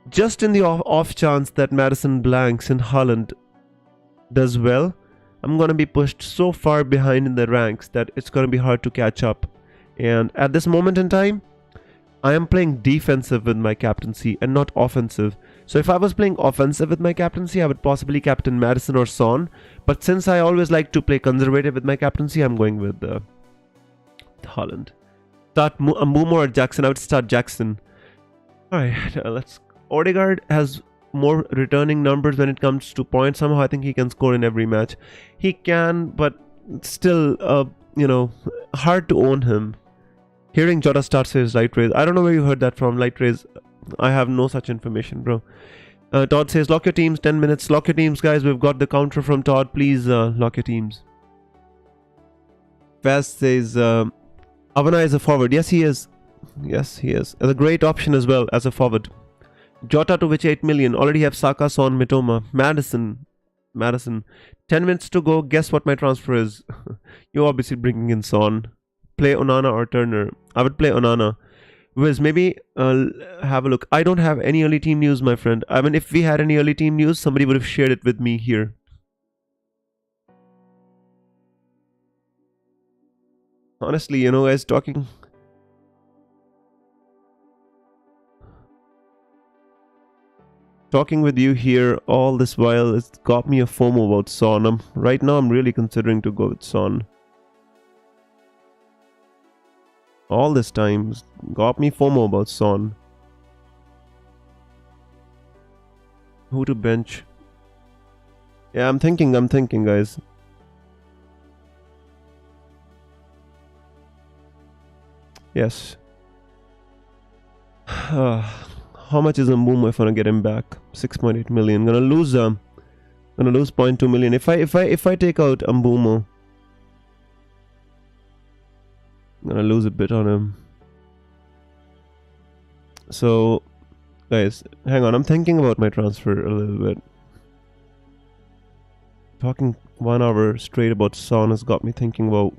Just in the off chance that Madison blanks and Haaland does well, I'm going to be pushed so far behind in the ranks that it's going to be hard to catch up. And at this moment in time, I am playing defensive with my captaincy and not offensive. So if I was playing offensive with my captaincy, I would possibly captain Madison or Son. But since I always like to play conservative with my captaincy, I'm going with Haaland. Start Mbeumo or Jackson? I would start Jackson. Alright, let's... Odegaard has more returning numbers when it comes to points. Somehow I think he can score in every match. He can, but still, hard to own him. Hearing Jota start says light raise. I don't know where you heard that from, light raise. I have no such information, bro. Todd says lock your teams, 10 minutes. Lock your teams, guys. We've got the counter from Todd. Please lock your teams. Faz says Avana is a forward. Yes, he is. Yes, he is. As a great option as well as a forward. Jota to which 8 million. Already have Saka, Son, Mitoma. Madison. 10 minutes to go. Guess what my transfer is? You're obviously bringing in Son. Play Onana or Turner. I would play Onana. Wiz, maybe have a look. I don't have any early team news, my friend. I mean, if we had any early team news, somebody would have shared it with me here. Honestly, guys, talking with you here all this while, it's got me a FOMO about Son. Right now, I'm really considering to go with Son. All this time, got me FOMO about Son. Who to bench? Yeah, I'm thinking, guys. Yes. How much is Mbeumo if I want to get him back? 6.8 million. Gonna lose 0.2 million. If I take out Mbeumo, I'm gonna lose a bit on him. So, guys, hang on. I'm thinking about my transfer a little bit. Talking 1 hour straight about Son has got me thinking about...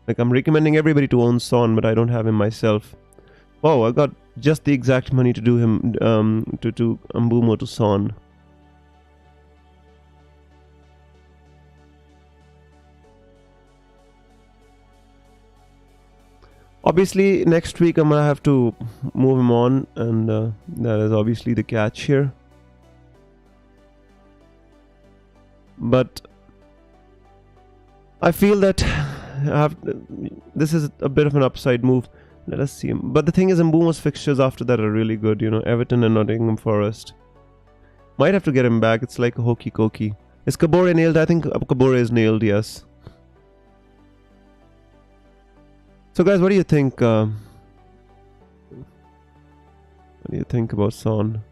Like, I'm recommending everybody to own Son, but I don't have him myself. Wow, I got just the exact money to do him, to Mbeumo to Son. Obviously, next week I'm gonna have to move him on, and that is obviously the catch here. But I feel that this is a bit of an upside move. Let us see him. But the thing is, Mbeumo's fixtures after that are really good. Everton and Nottingham Forest. Might have to get him back. It's like a hokey cokey. Is Kabore nailed? I think Kabore is nailed, yes. So guys, what do you think? What do you think about Son?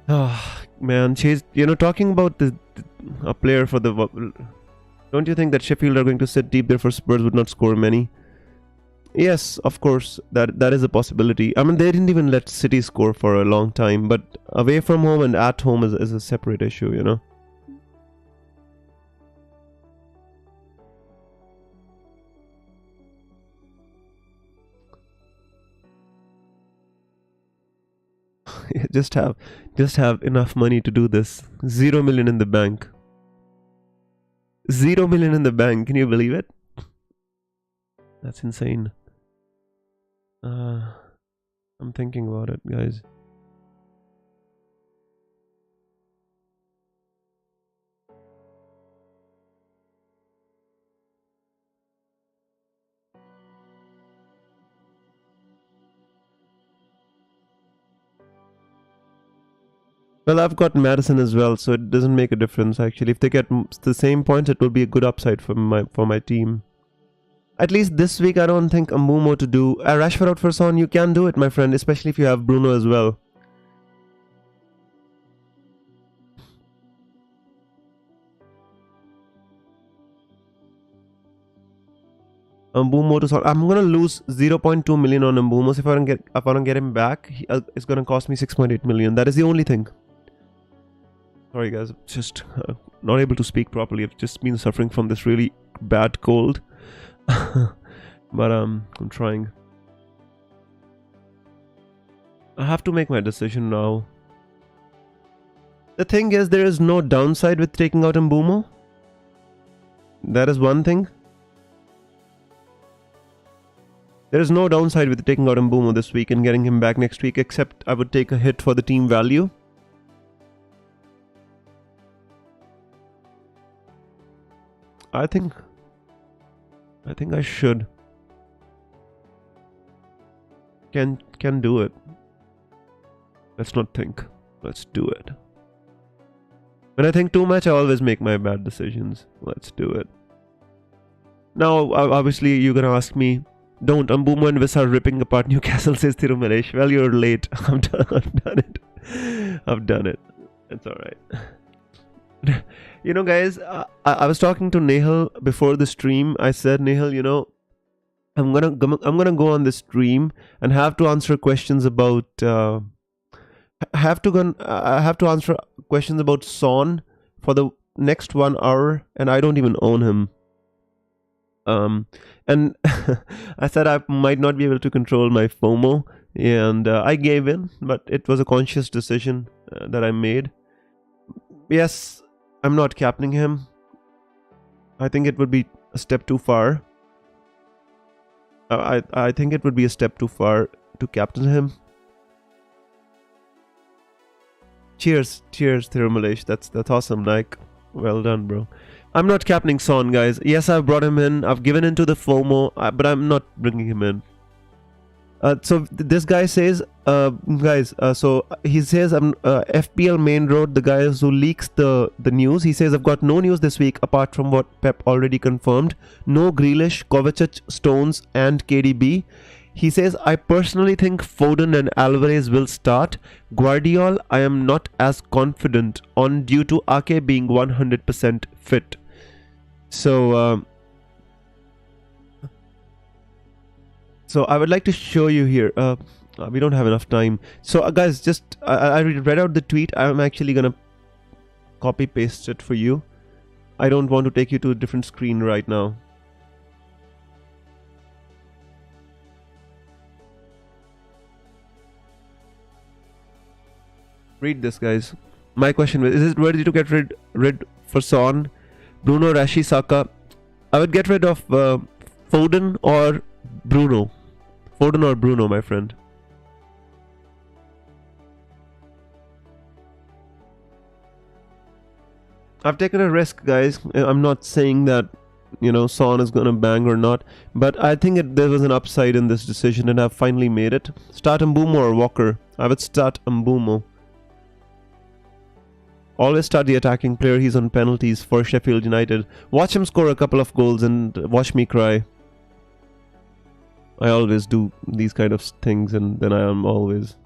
Ah, man, Chase. Talking about a player for the... Don't you think that Sheffield are going to sit deep, therefore Spurs would not score many? Yes, of course, that is a possibility. I mean, they didn't even let City score for a long time, but away from home and at home is a separate issue, just have enough money to do this. 0 million in the bank. 0 million in the bank. Can you believe it? That's insane. I'm thinking about it, guys. Well, I've got Madison as well, so it doesn't make a difference actually. If they get the same points, it will be a good upside for my team. At least this week, I don't think Mbumo to do. Rashford out for Son, you can do it, my friend, especially if you have Bruno as well. Mbumo to Son. I'm gonna lose 0.2 million on Mbumo. So if I don't get him back, it's gonna cost me 6.8 million. That is the only thing. Sorry guys, just not able to speak properly. I've just been suffering from this really bad cold. But I'm trying. I have to make my decision now. The thing is, there is no downside with taking out Mbumo. That is one thing. There is no downside with taking out Mbumo this week and getting him back next week, except I would take a hit for the team value. I think I should. Can do it. Let's not think. Let's do it. When I think too much, I always make my bad decisions. Let's do it. Now, obviously, you're gonna ask me, don't. Mbumo and Viss are ripping apart Newcastle, says Thirumaresh. Well, you're late. I've done it. I've done it. It's alright. You know, guys, I was talking to Nehal before the stream. I said, Nehal, you know, I'm gonna go on this stream and have to answer questions about. I have to answer questions about Son for the next 1 hour, and I don't even own him. And I said I might not be able to control my FOMO, and I gave in, but it was a conscious decision that I made. Yes, I'm not captaining him. I think it would be a step too far. I think it would be a step too far to captain him. Cheers, Thirumalesh. That's awesome, Nike. Well done, bro. I'm not captaining Son, guys. Yes, I've brought him in. I've given into the FOMO, but I'm not bringing him in. So this guy says, so he says, FPL main road, the guy who leaks the news. He says, I've got no news this week apart from what Pep already confirmed. No Grealish, Kovacic, Stones, and KDB. He says, I personally think Foden and Alvarez will start. Guardiola, I am not as confident on due to Ake being 100% fit. So I would like to show you here. We don't have enough time. So guys, just I read out the tweet. I'm actually gonna copy paste it for you. I don't want to take you to a different screen right now. Read this, guys. My question is it ready to get rid for Son, Bruno, Rashi, Saka? I would get rid of Foden or Bruno. Foden or Bruno, my friend. I've taken a risk, guys. I'm not saying that, you know, Son is gonna bang or not, but I think there was an upside in this decision, and I've finally made it. Start Mbumo or Walker? I would start Mbumo. Always start the attacking player. He's on penalties for Sheffield United. Watch him score a couple of goals and watch me cry. I always do these kind of things, and then I am always.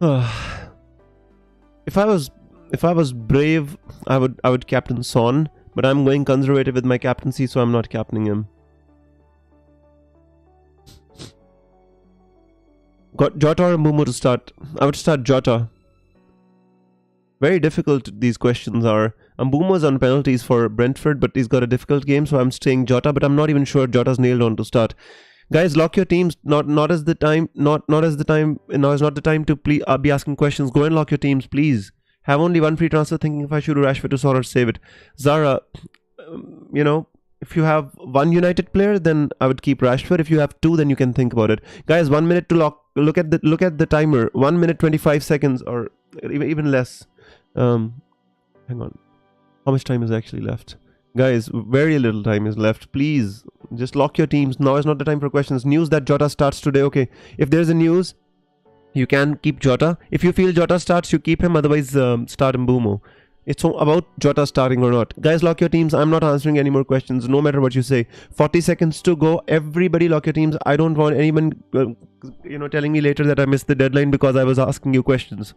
If I was brave, I would captain Son, but I'm going conservative with my captaincy, so I'm not captaining him. Got Jota or Mbumo to start? I would start Jota. Very difficult these questions are. Mbumo's on penalties for Brentford, but he's got a difficult game, so I'm staying Jota, but I'm not even sure Jota's nailed on to start. Guys, lock your teams. Not as the time. Not as the time. Now is not the time to be asking questions. Go and lock your teams, please. Have only one free transfer. Thinking if I should do Rashford to Son or save it. Zara, you know, if you have one United player, then I would keep Rashford. If you have two, then you can think about it. Guys, 1 minute to lock. Look at the timer. 1 minute 25 seconds, or even less. Hang on. How much time is actually left? Guys, very little time is left. Please, just lock your teams. Now is not the time for questions. News that Jota starts today. Okay, if there's a news, you can keep Jota. If you feel Jota starts, you keep him. Otherwise, start Mbumo. It's about Jota starting or not. Guys, lock your teams. I'm not answering any more questions, no matter what you say. 40 seconds to go. Everybody lock your teams. I don't want anyone, telling me later that I missed the deadline because I was asking you questions.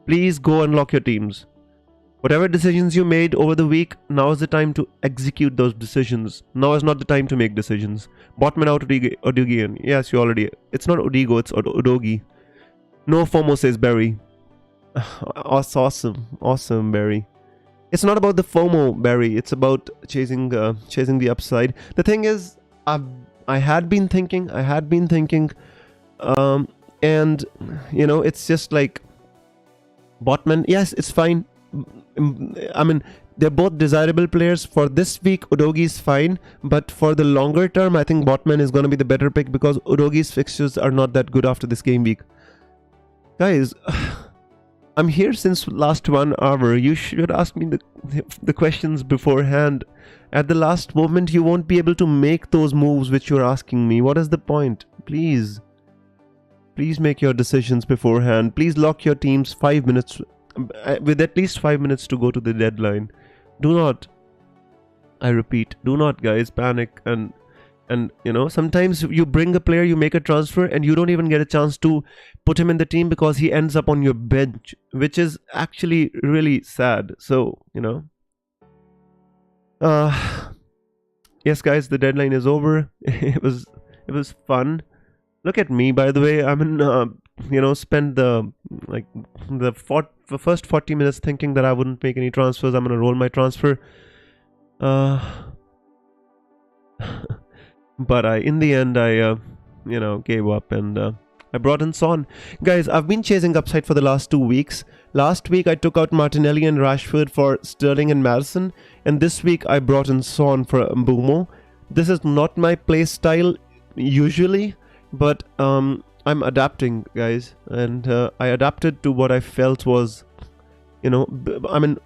Please go and lock your teams. Whatever decisions you made over the week, now is the time to execute those decisions. Now is not the time to make decisions. Botman out Odogian. Yes, you already... It's not Odigo, it's Odogi. No FOMO, says Barry. Awesome. Awesome, Barry. It's not about the FOMO, Barry. It's about chasing the upside. The thing is, I had been thinking, and, it's just like... Botman, yes, it's fine. I mean, they're both desirable players. For this week, Udogi is fine, but for the longer term, I think Botman is going to be the better pick because Udogi's fixtures are not that good after this game week. Guys, I'm here since last 1 hour. You should ask me the questions beforehand. At the last moment, you won't be able to make those moves which you're asking me. What is the point? Please make your decisions beforehand. Please lock your teams 5 minutes, with at least 5 minutes to go to the deadline. Do not, I repeat, do not, guys, panic. And sometimes you bring a player, you make a transfer, and you don't even get a chance to put him in the team because he ends up on your bench, which is actually really sad. So, yes, guys, the deadline is over. It was fun. Look at me, by the way. I'm in, spend the first 40 minutes thinking that I wouldn't make any transfers. I'm gonna roll my transfer. But in the end, I gave up and I brought in Son. Guys, I've been chasing upside for the last 2 weeks. Last week, I took out Martinelli and Rashford for Sterling and Madison. And this week, I brought in Son for Mbumo. This is not my play style usually, but I'm adapting, guys. And I adapted to what I felt was, I mean,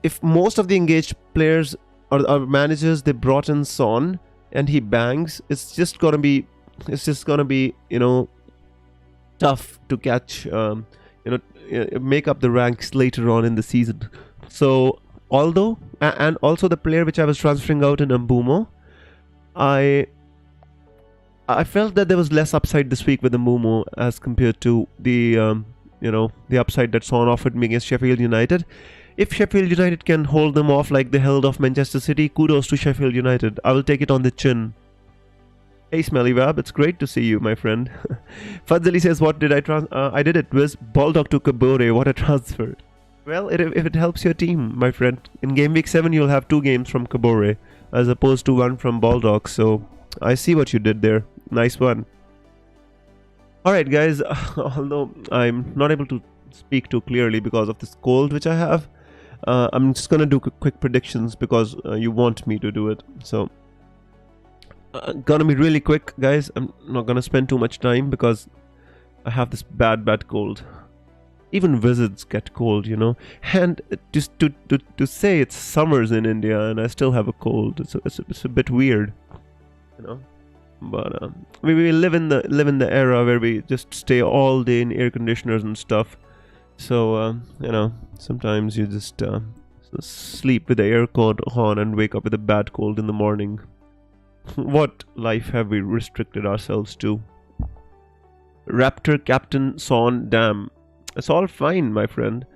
if most of the engaged players or managers, they brought in Son and he bangs, it's just gonna be tough to catch, make up the ranks later on in the season. So although and also the player which I was transferring out in Mbumo, I felt that there was less upside this week with Mbumo as compared to the the upside that Son offered me against Sheffield United. If Sheffield United can hold them off like they held off Manchester City, kudos to Sheffield United. I will take it on the chin. Hey Smelly Wab, it's great to see you, my friend. Fadzali says, what did I did it with Baldock to Kabore. What a transfer. Well, if it helps your team, my friend. In game week 7, you'll have 2 games from Kabore as opposed to 1 from Baldock. So I see what you did there. Nice one. Alright, guys. Although I'm not able to speak too clearly because of this cold which I have, I'm just gonna do quick predictions because you want me to do it. So gonna be really quick, guys. I'm not gonna spend too much time because I have this bad cold. Even wizards get cold, and just to say it's summers in India and I still have a cold, it's a bit weird, but we live in the era where we just stay all day in air conditioners and stuff. So sometimes you just sleep with the aircon on and wake up with a bad cold in the morning. What life have we restricted ourselves to? Raptor Captain Son, damn. It's all fine, my friend.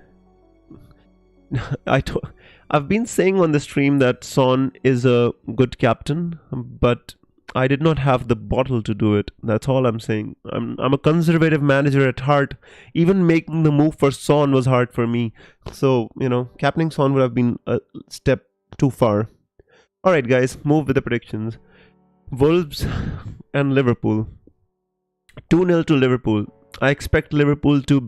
I've been saying on the stream that Son is a good captain, but I did not have the bottle to do it. That's all I'm saying. I'm a conservative manager at heart. Even making the move for Son was hard for me. So, captaining Son would have been a step too far. Alright, guys, move with the predictions. Wolves and Liverpool. 2-0 to Liverpool. I expect Liverpool to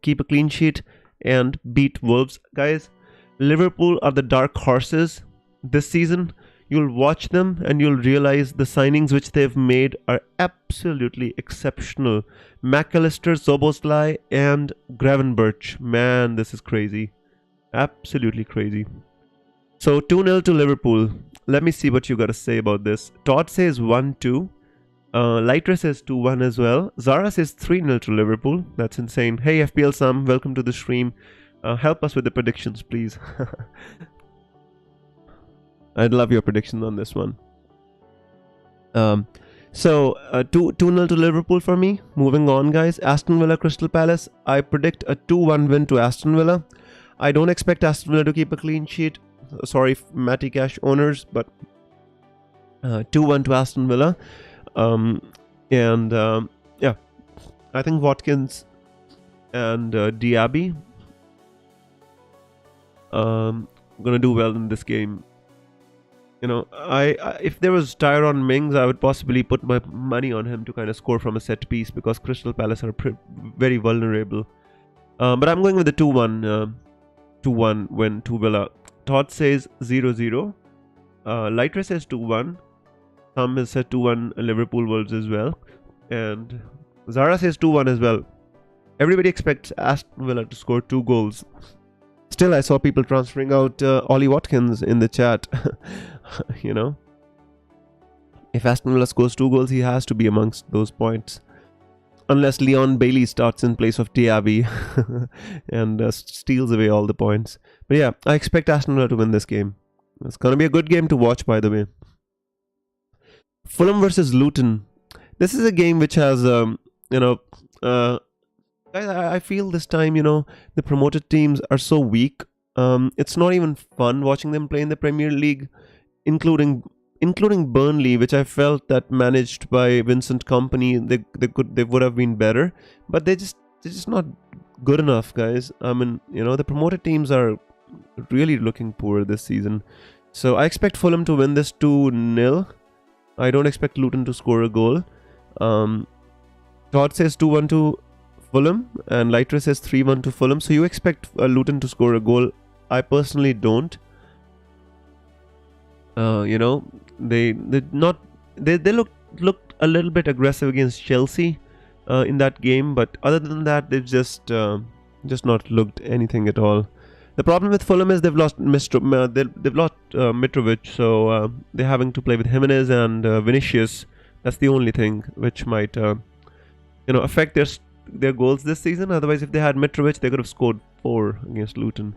keep a clean sheet and beat Wolves. Guys, Liverpool are the dark horses this season. You'll watch them and you'll realize the signings which they've made are absolutely exceptional. McAllister, Szoboszlai and Gravenberch. Man, this is crazy. Absolutely crazy. So 2-0 to Liverpool. Let me see what you got to say about this. Todd says 1-2. Lighter says 2-1 as well. Zara says 3-0 to Liverpool. That's insane. Hey FPL Sam, welcome to the stream. Help us with the predictions, please. I'd love your prediction on this one. So 2-0 to Liverpool for me. Moving on, guys. Aston Villa Crystal Palace. I predict a 2-1 win to Aston Villa. I don't expect Aston Villa to keep a clean sheet. Sorry, Matty Cash owners, but 2-1 to Aston Villa. Yeah, I think Watkins and Diaby gonna do well in this game. You know, I if there was Tyrone Mings, I would possibly put my money on him to kind of score from a set piece because Crystal Palace are very vulnerable. But I'm going with the 2-1 win to Villa. Todd says 0-0. Lighter says 2-1. Thumb has said 2-1 Liverpool Wolves as well. And Zara says 2-1 as well. Everybody expects Aston Villa to score 2 goals. Still, I saw people transferring out Ollie Watkins in the chat. You know, if Aston Villa scores 2 goals, he has to be amongst those points. Unless Leon Bailey starts in place of Diaby and steals away all the points. But yeah, I expect Aston Villa to win this game. It's going to be a good game to watch, by the way. Fulham versus Luton. This is a game which has, I feel this time, the promoted teams are so weak. It's not even fun watching them play in the Premier League, including Burnley, which I felt that managed by Vincent Kompany, they would have been better, but they're just not good enough, guys. I mean, the promoted teams are really looking poor this season. So I expect Fulham to win this 2-0. I don't expect Luton to score a goal. Todd says 2-1 to Fulham, and Lighter says 3-1 to Fulham. So you expect Luton to score a goal. I personally don't. They looked a little bit aggressive against Chelsea in that game, but other than that, they've just not looked anything at all. The problem with Fulham is they've lost Mitrovic, so they're having to play with Jimenez and Vinicius. That's the only thing which might affect their goals this season. Otherwise, if they had Mitrovic, they could have scored 4 against Luton.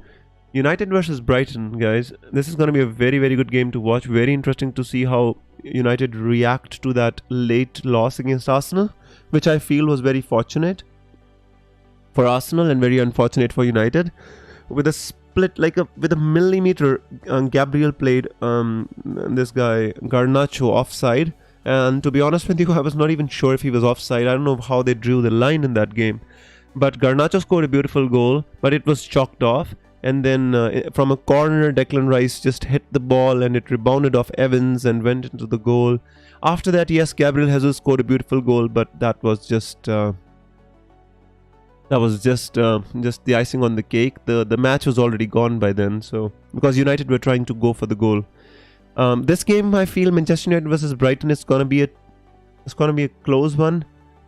United versus Brighton, guys. This is going to be a very, very good game to watch. Very interesting to see how United react to that late loss against Arsenal, which I feel was very fortunate for Arsenal and very unfortunate for United. With a split, with a millimeter, Gabriel played this guy Garnacho offside. And to be honest with you, I was not even sure if he was offside. I don't know how they drew the line in that game. But Garnacho scored a beautiful goal, but it was chalked off. And then from a corner, Declan Rice just hit the ball and it rebounded off Evans and went into the goal. After that, yes, Gabriel Jesus scored a beautiful goal, but that was just the icing on the cake. The match was already gone by then, so because United were trying to go for the goal. This game, I feel Manchester United versus Brighton is gonna be a close one.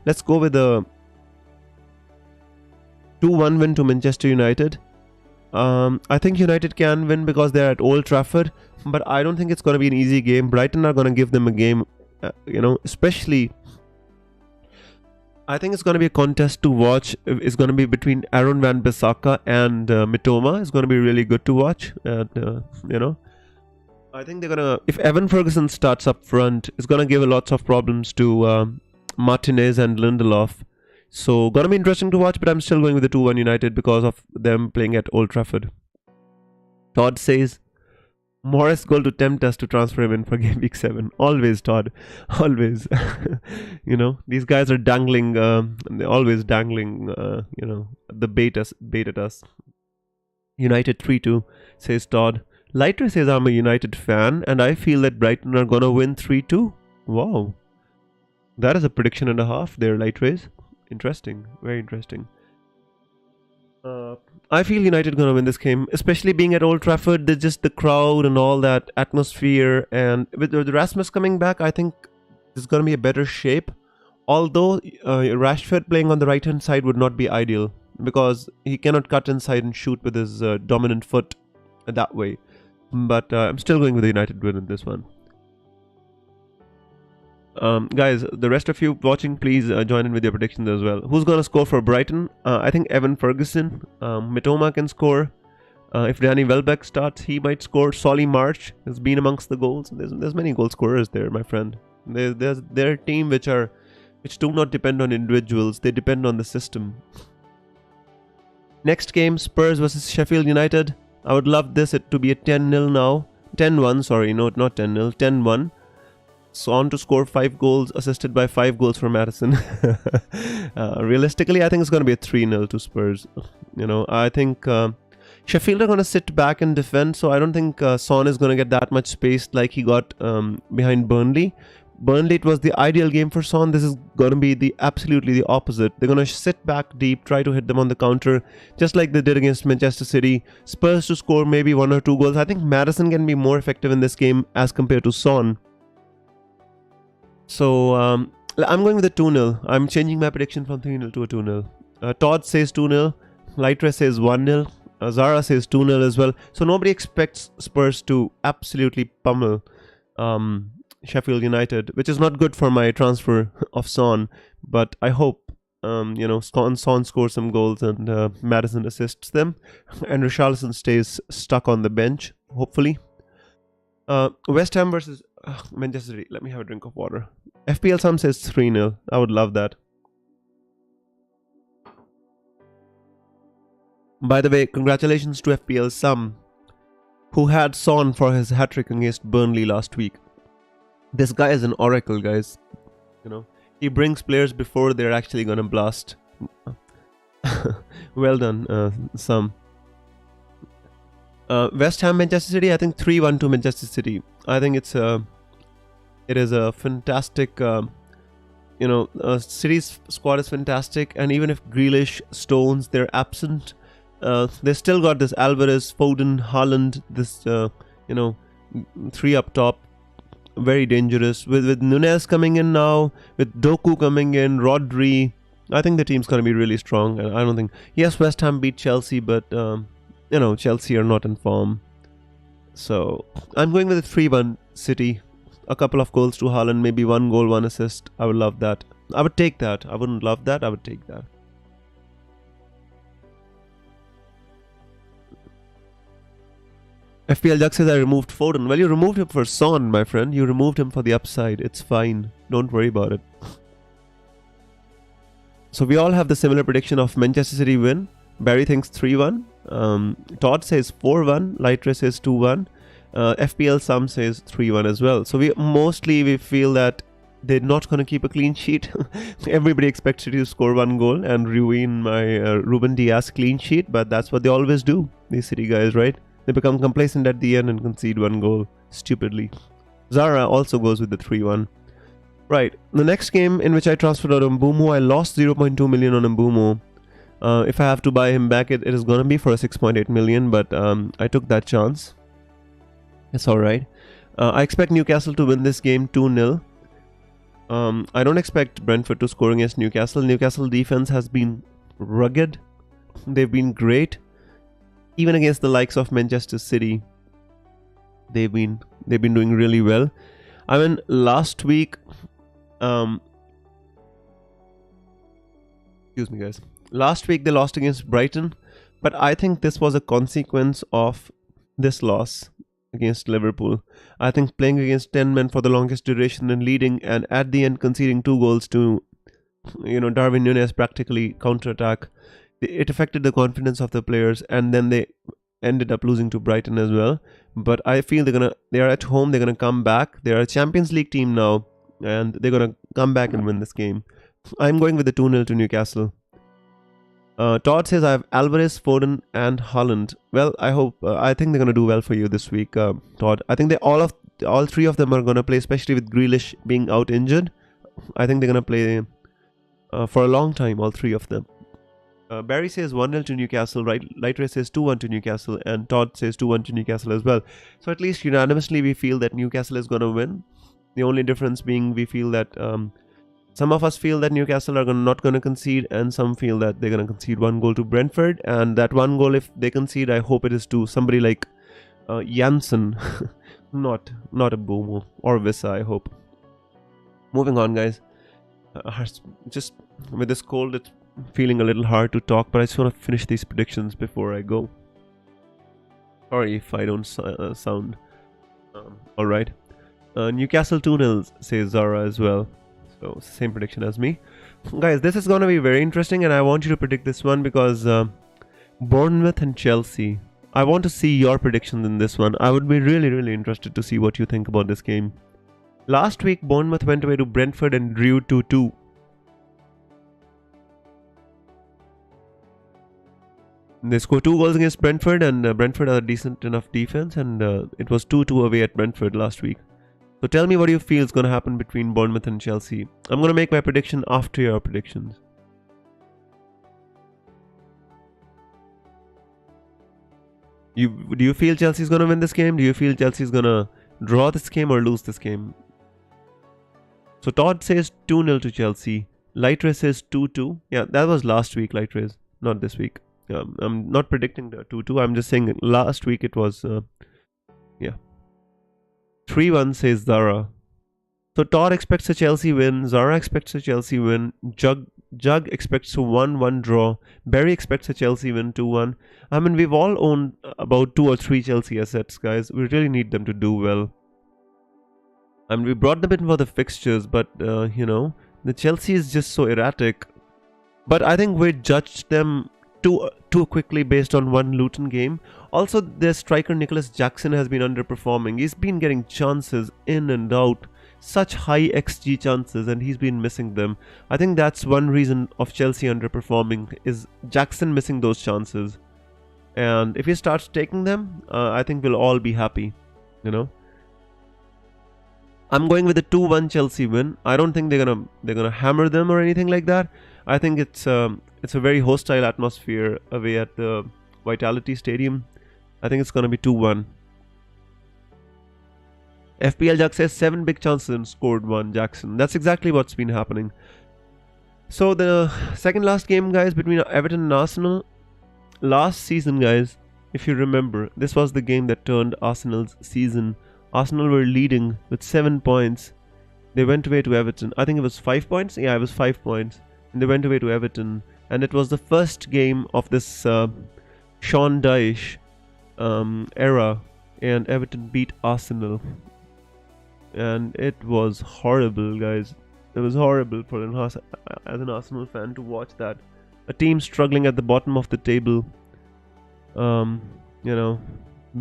Let's go with a 2-1 win to Manchester United. I think United can win because they're at Old Trafford, but I don't think it's going to be an easy game. Brighton are going to give them a game, especially. I think it's going to be a contest to watch. It's going to be between Aaron Wan-Bissaka and Mitoma. It's going to be really good to watch. And, I think they're going to, if Evan Ferguson starts up front, it's going to give lots of problems to Martinez and Lindelof. So, gonna be interesting to watch, but I'm still going with the 2-1 United because of them playing at Old Trafford. Todd says, Morris goal to tempt us to transfer him in for game week 7. Always, Todd. Always. These guys are dangling, they're always dangling, the bait at us. United 3-2, says Todd. Lighter says, I'm a United fan, and I feel that Brighton are gonna win 3-2. Wow. That is a prediction and a half there, Lightrays. Interesting, very interesting. I feel United gonna win this game, especially being at Old Trafford. There's just the crowd and all that atmosphere, and with Rasmus coming back, I think there's gonna be a better shape. Although Rashford playing on the right hand side would not be ideal because he cannot cut inside and shoot with his dominant foot that way. But I'm still going with the United win in this one. Guys, the rest of you watching, please join in with your predictions as well. Who's gonna score for Brighton? I think Evan Ferguson. Mitoma can score. If Danny Welbeck starts, he might score. Solly March has been amongst the goals. There's many goal scorers there, my friend. They're a team which do not depend on individuals. They depend on the system. Next game, Spurs versus Sheffield United. I would love this to be a 10-0 now. 10-1, sorry, no, not 10-0, 10-1. Son to score 5 goals, assisted by 5 goals from Madison. Realistically, I think it's going to be a 3-0 to Spurs. I think Sheffield are going to sit back and defend, so I don't think Son is going to get that much space like he got behind Burnley. Burnley, it was the ideal game for Son. This is going to be absolutely the opposite. They're going to sit back deep, try to hit them on the counter, just like they did against Manchester City. Spurs to score maybe 1 or 2 goals. I think Madison can be more effective in this game as compared to Son. So, I'm going with a 2-0. I'm changing my prediction from 3-0 to a 2-0. Todd says 2-0. Lightress says 1-0. Zara says 2-0 as well. So, nobody expects Spurs to absolutely pummel Sheffield United, which is not good for my transfer of Son. But I hope, Son scores some goals and Madison assists them. And Richarlison stays stuck on the bench, hopefully. West Ham versus Manchester City. Let me have a drink of water. FPL Sam says 3-0. I would love that. By the way, congratulations to FPL Sam, who had Son for his hat-trick against Burnley last week. This guy is an oracle, guys. He brings players before they're actually gonna blast. Well done, Sam. West Ham Manchester City, I think 3-1 to Manchester City. I think it is a fantastic, City's squad is fantastic, and even if Grealish, Stones, they're absent, they still got this Alvarez, Foden, Haaland, this, 3 up top, very dangerous. With Nunez coming in now, with Doku coming in, Rodri, I think the team's going to be really strong. And I don't think, yes, West Ham beat Chelsea, but, Chelsea are not in form. So, I'm going with a 3-1 City. A couple of goals to Haaland, maybe 1 goal, 1 assist. I would love that. I would take that. I wouldn't love that. I would take that. FPL Jack says I removed Foden. Well, you removed him for Son, my friend. You removed him for the upside. It's fine. Don't worry about it. So we all have the similar prediction of Manchester City win. Barry thinks 3-1. Todd says 4-1. Lightress says 2-1. FPL Sam says 3-1 as well. So we feel that they're not going to keep a clean sheet. Everybody expects City to score 1 goal and ruin my Ruben Diaz clean sheet, but that's what they always do, these City guys, right? They become complacent at the end and concede 1 goal stupidly. Zara also goes with the 3-1. Right, the next game in which I transferred out Mbumo, I lost 0.2 million on Mbumo. If I have to buy him back, it is going to be for a 6.8 million, but I took that chance. It's alright. I expect Newcastle to win this game 2-0. I don't expect Brentford to score against Newcastle. Newcastle defense has been rugged. They've been great. Even against the likes of Manchester City, they've been doing really well. I mean, last week, excuse me, guys. Last week they lost against Brighton, but I think this was a consequence of this loss against Liverpool. I think playing against 10 men for the longest duration and leading, and at the end conceding 2 goals to, Darwin Núñez practically counter-attack. It affected the confidence of the players, and then they ended up losing to Brighton as well. But I feel they are at home, they're gonna come back. They are a Champions League team now, and they're gonna come back and win this game. I'm going with the 2-0 to Newcastle. Todd says I have Alvarez, Foden, and Haaland. Well, I think they're gonna do well for you this week, Todd. I think all 3 of them are gonna play, especially with Grealish being out injured. I think they're gonna play for a long time, all 3 of them. Barry says 1-0 to Newcastle, right? Lighter says 2-1 to Newcastle, and Todd says 2-1 to Newcastle as well. So at least unanimously we feel that Newcastle is going to win. The only difference being we feel that some of us feel that Newcastle are not going to concede, and some feel that they're going to concede 1 goal to Brentford. And that 1 goal, if they concede, I hope it is to somebody like Janssen, not a Bomo or Vissa, I hope. Moving on, guys. Just with this cold, it's feeling a little hard to talk, but I just want to finish these predictions before I go. Sorry if I don't sound alright. Newcastle 2-0, says Zara as well. So, same prediction as me. Guys, this is going to be very interesting, and I want you to predict this one because Bournemouth and Chelsea. I want to see your predictions in this one. I would be really, really interested to see what you think about this game. Last week, Bournemouth went away to Brentford and drew 2-2. They scored 2 goals against Brentford, and Brentford had a decent enough defense, and it was 2-2 away at Brentford last week. So tell me what you feel is going to happen between Bournemouth and Chelsea. I'm going to make my prediction after your predictions. Do you feel Chelsea's going to win this game? Do you feel Chelsea's going to draw this game or lose this game? So Todd says 2-0 to Chelsea. Lightrace says 2-2. Yeah, that was last week, Lightrace, not this week. I'm not predicting the 2-2. I'm just saying last week it was, 3-1 says Zara. So Todd expects a Chelsea win. Zara expects a Chelsea win. Jug expects a 1-1 draw. Barry expects a Chelsea win 2-1. I mean, we've all owned about 2 or 3 Chelsea assets, guys. We really need them to do well. I mean, we brought them in for the fixtures, but, the Chelsea is just so erratic. But I think we judged them too quickly based on one Luton game. Also, their striker Nicholas Jackson has been underperforming. He's been getting chances in and out, such high XG chances, and he's been missing them. I think that's one reason of Chelsea underperforming, is Jackson missing those chances. And if he starts taking them, I think we'll all be happy, I'm going with a 2-1 Chelsea win. I don't think they're gonna hammer them or anything like that. I think it's a very hostile atmosphere away at the Vitality Stadium. I think it's gonna be 2-1. FPL Jack says 7 big chances and scored 1 Jackson. That's exactly what's been happening. So the second last game, guys, between Everton and Arsenal. Last season, guys, if you remember, this was the game that turned Arsenal's season. Arsenal were leading with 7 points. They went away to Everton. I think it was 5 points. Yeah, it was 5 points. And they went away to Everton. And it was the first game of this Sean Dyche era. And Everton beat Arsenal. And it was horrible, guys. It was horrible for as an Arsenal fan to watch that. A team struggling at the bottom of the table,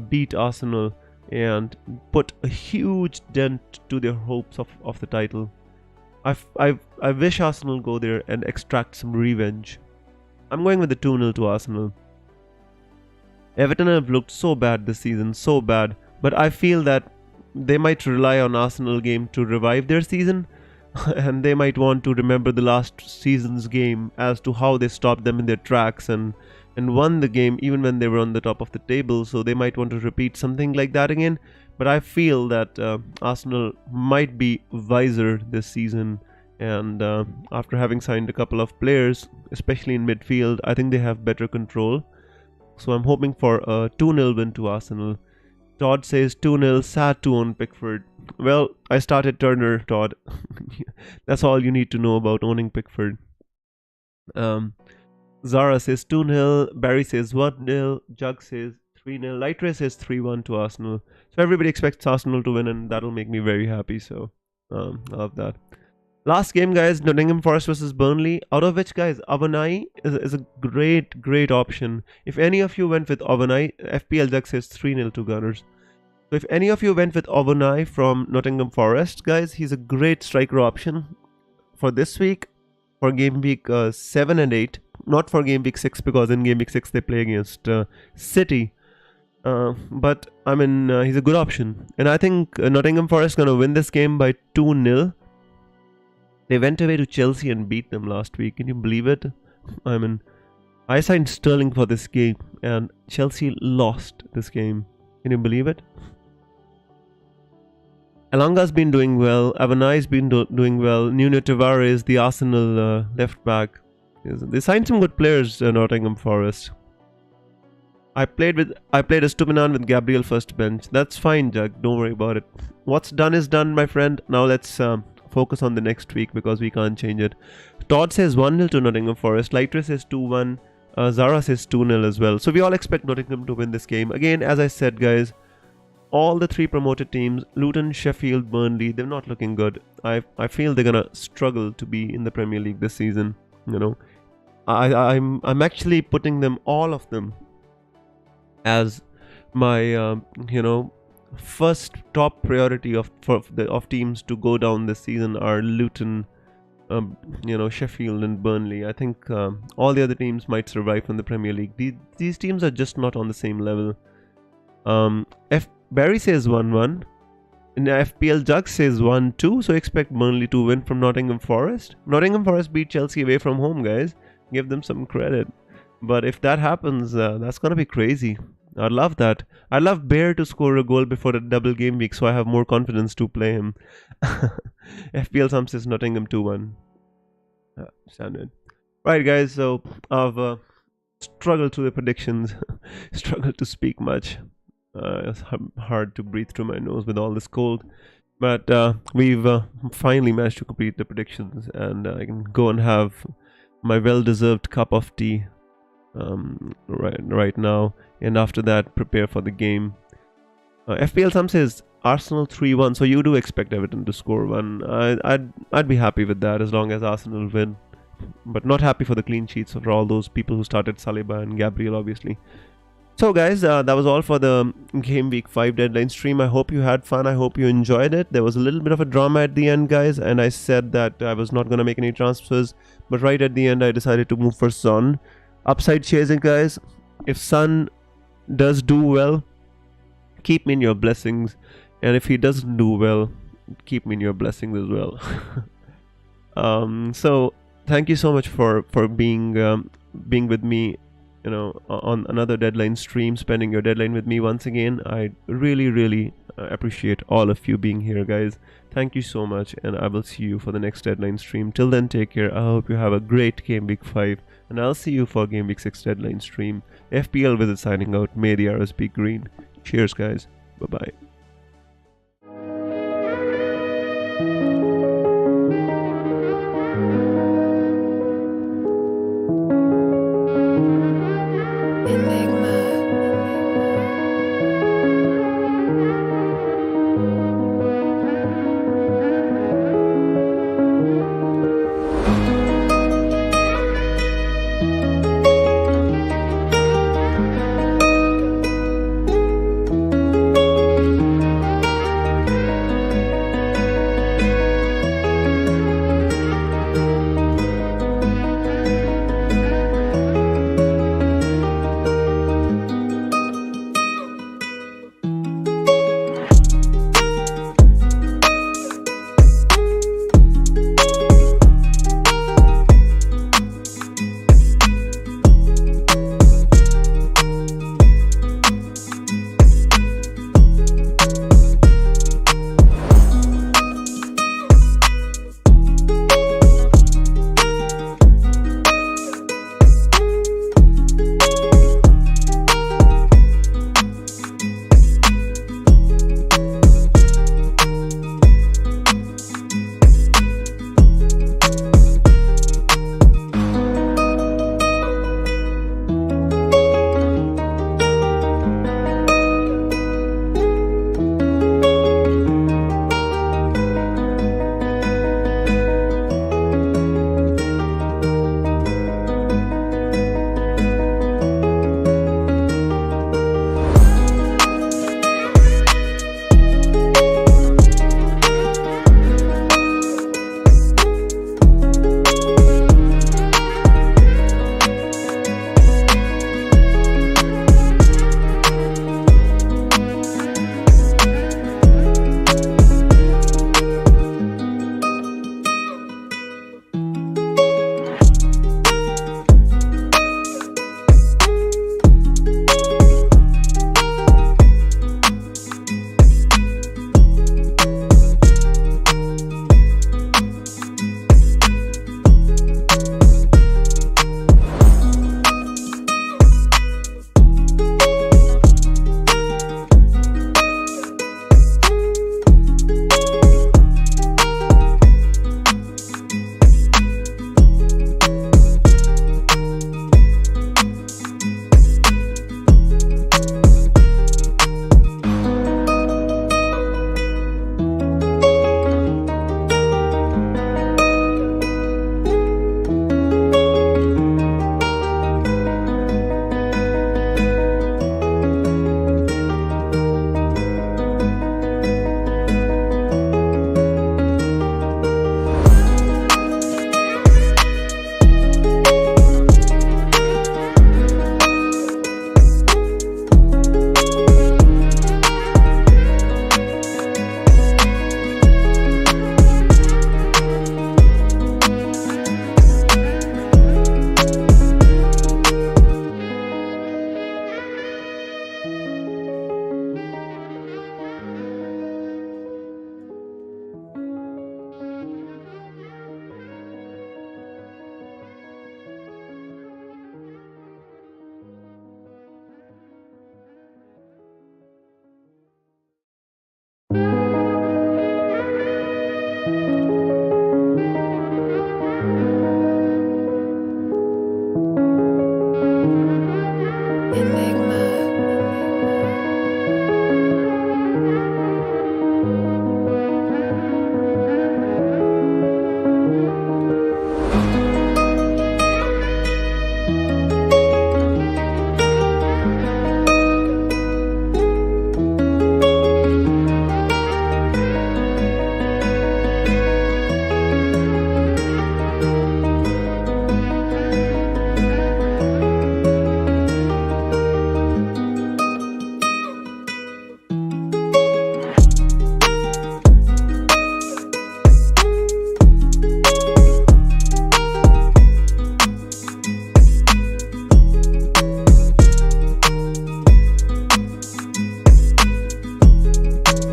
beat Arsenal and put a huge dent to their hopes of the title. I wish Arsenal go there and extract some revenge. I'm going with the 2-0 to Arsenal. Everton have looked so bad this season, so bad. But I feel that they might rely on Arsenal game to revive their season. And they might want to remember the last season's game as to how they stopped them in their tracks and won the game even when they were on the top of the table. So they might want to repeat something like that again. But I feel that Arsenal might be wiser this season. And after having signed a couple of players, especially in midfield, I think they have better control. So I'm hoping for a 2-0 win to Arsenal. Todd says 2-0, sad to own Pickford. Well, I started Turner, Todd. That's all you need to know about owning Pickford. Zara says 2-0, Barry says 1-0, Jug says 3-0, Lightrace says 3-1 to Arsenal. So everybody expects Arsenal to win, and that'll make me very happy. So I love that. Last game, guys, Nottingham Forest versus Burnley. Out of which, guys, Avanai is a great option. If any of you went with Avanai, FPL Jack says 3-0 to Gunners. So if any of you went with Avanai from Nottingham Forest, guys, he's a great striker option for this week, for game week 7 and 8. Not for game week 6, because in game week 6 they play against City. But I mean, he's a good option. And I think Nottingham Forest going to win this game by 2-0. They went away to Chelsea and beat them last week. Can you believe it? I mean, I signed Sterling for this game and Chelsea lost this game. Can you believe it? Elanga's been doing well. Avanai's been doing well. Nuno Tavares, the Arsenal left back. They signed some good players, Nottingham Forest. I played a Stupinan with Gabriel first bench. That's fine, Jug. Don't worry about it. What's done is done, my friend. Now let's focus on the next week because we can't change it. Todd says 1-0 to Nottingham Forest. Lighter says 2-1. Zara says 2-0 as well. So we all expect Nottingham to win this game. Again, as I said, guys, all the 3 promoted teams, Luton, Sheffield, Burnley, they're not looking good. I feel they're gonna struggle to be in the Premier League this season. You know, I'm actually putting them, all of them, as my first top priority of teams to go down this season are Luton, Sheffield and Burnley. I think all the other teams might survive from the Premier League. These teams are just not on the same level. Barry says 1-1. And FPL Jug says 1-2. So expect Burnley to win from Nottingham Forest. Nottingham Forest beat Chelsea away from home, guys. Give them some credit. But if that happens, that's gonna be crazy. I'd love that. I'd love Bear to score a goal before the double game week, so I have more confidence to play him. FPL Sam says Nottingham 2-1. Standard. Right, guys. So I've struggled through the predictions. Struggled to speak much. It's hard to breathe through my nose with all this cold. But we've finally managed to complete the predictions, and I can go and have my well-deserved cup of tea right now, and after that prepare for the game. FPL Sam says Arsenal 3-1, so you do expect Everton to score 1. I'd be happy with that as long as Arsenal win, but not happy for the clean sheets for all those people who started Saliba and Gabriel, obviously. So guys, that was all for the Game Week 5 deadline stream. I hope you had fun. I hope you enjoyed it. There was a little bit of a drama at the end, guys, and I said that I was not going to make any transfers, but right at the end I decided to move for Son. Upside chasing, guys. If Son does do well, keep me in your blessings, and if he doesn't do well, keep me in your blessings as well. So thank you so much for being with me, on another deadline stream, spending your deadline with me once again. I really appreciate all of you being here, guys. Thank you so much, and I will see you for the next deadline stream. Till then, take care. I hope you have a great Game Week 5, and I'll see you for Game Week 6 deadline stream. FPL Visit signing out. May the arrows be green. Cheers, guys. Bye-bye.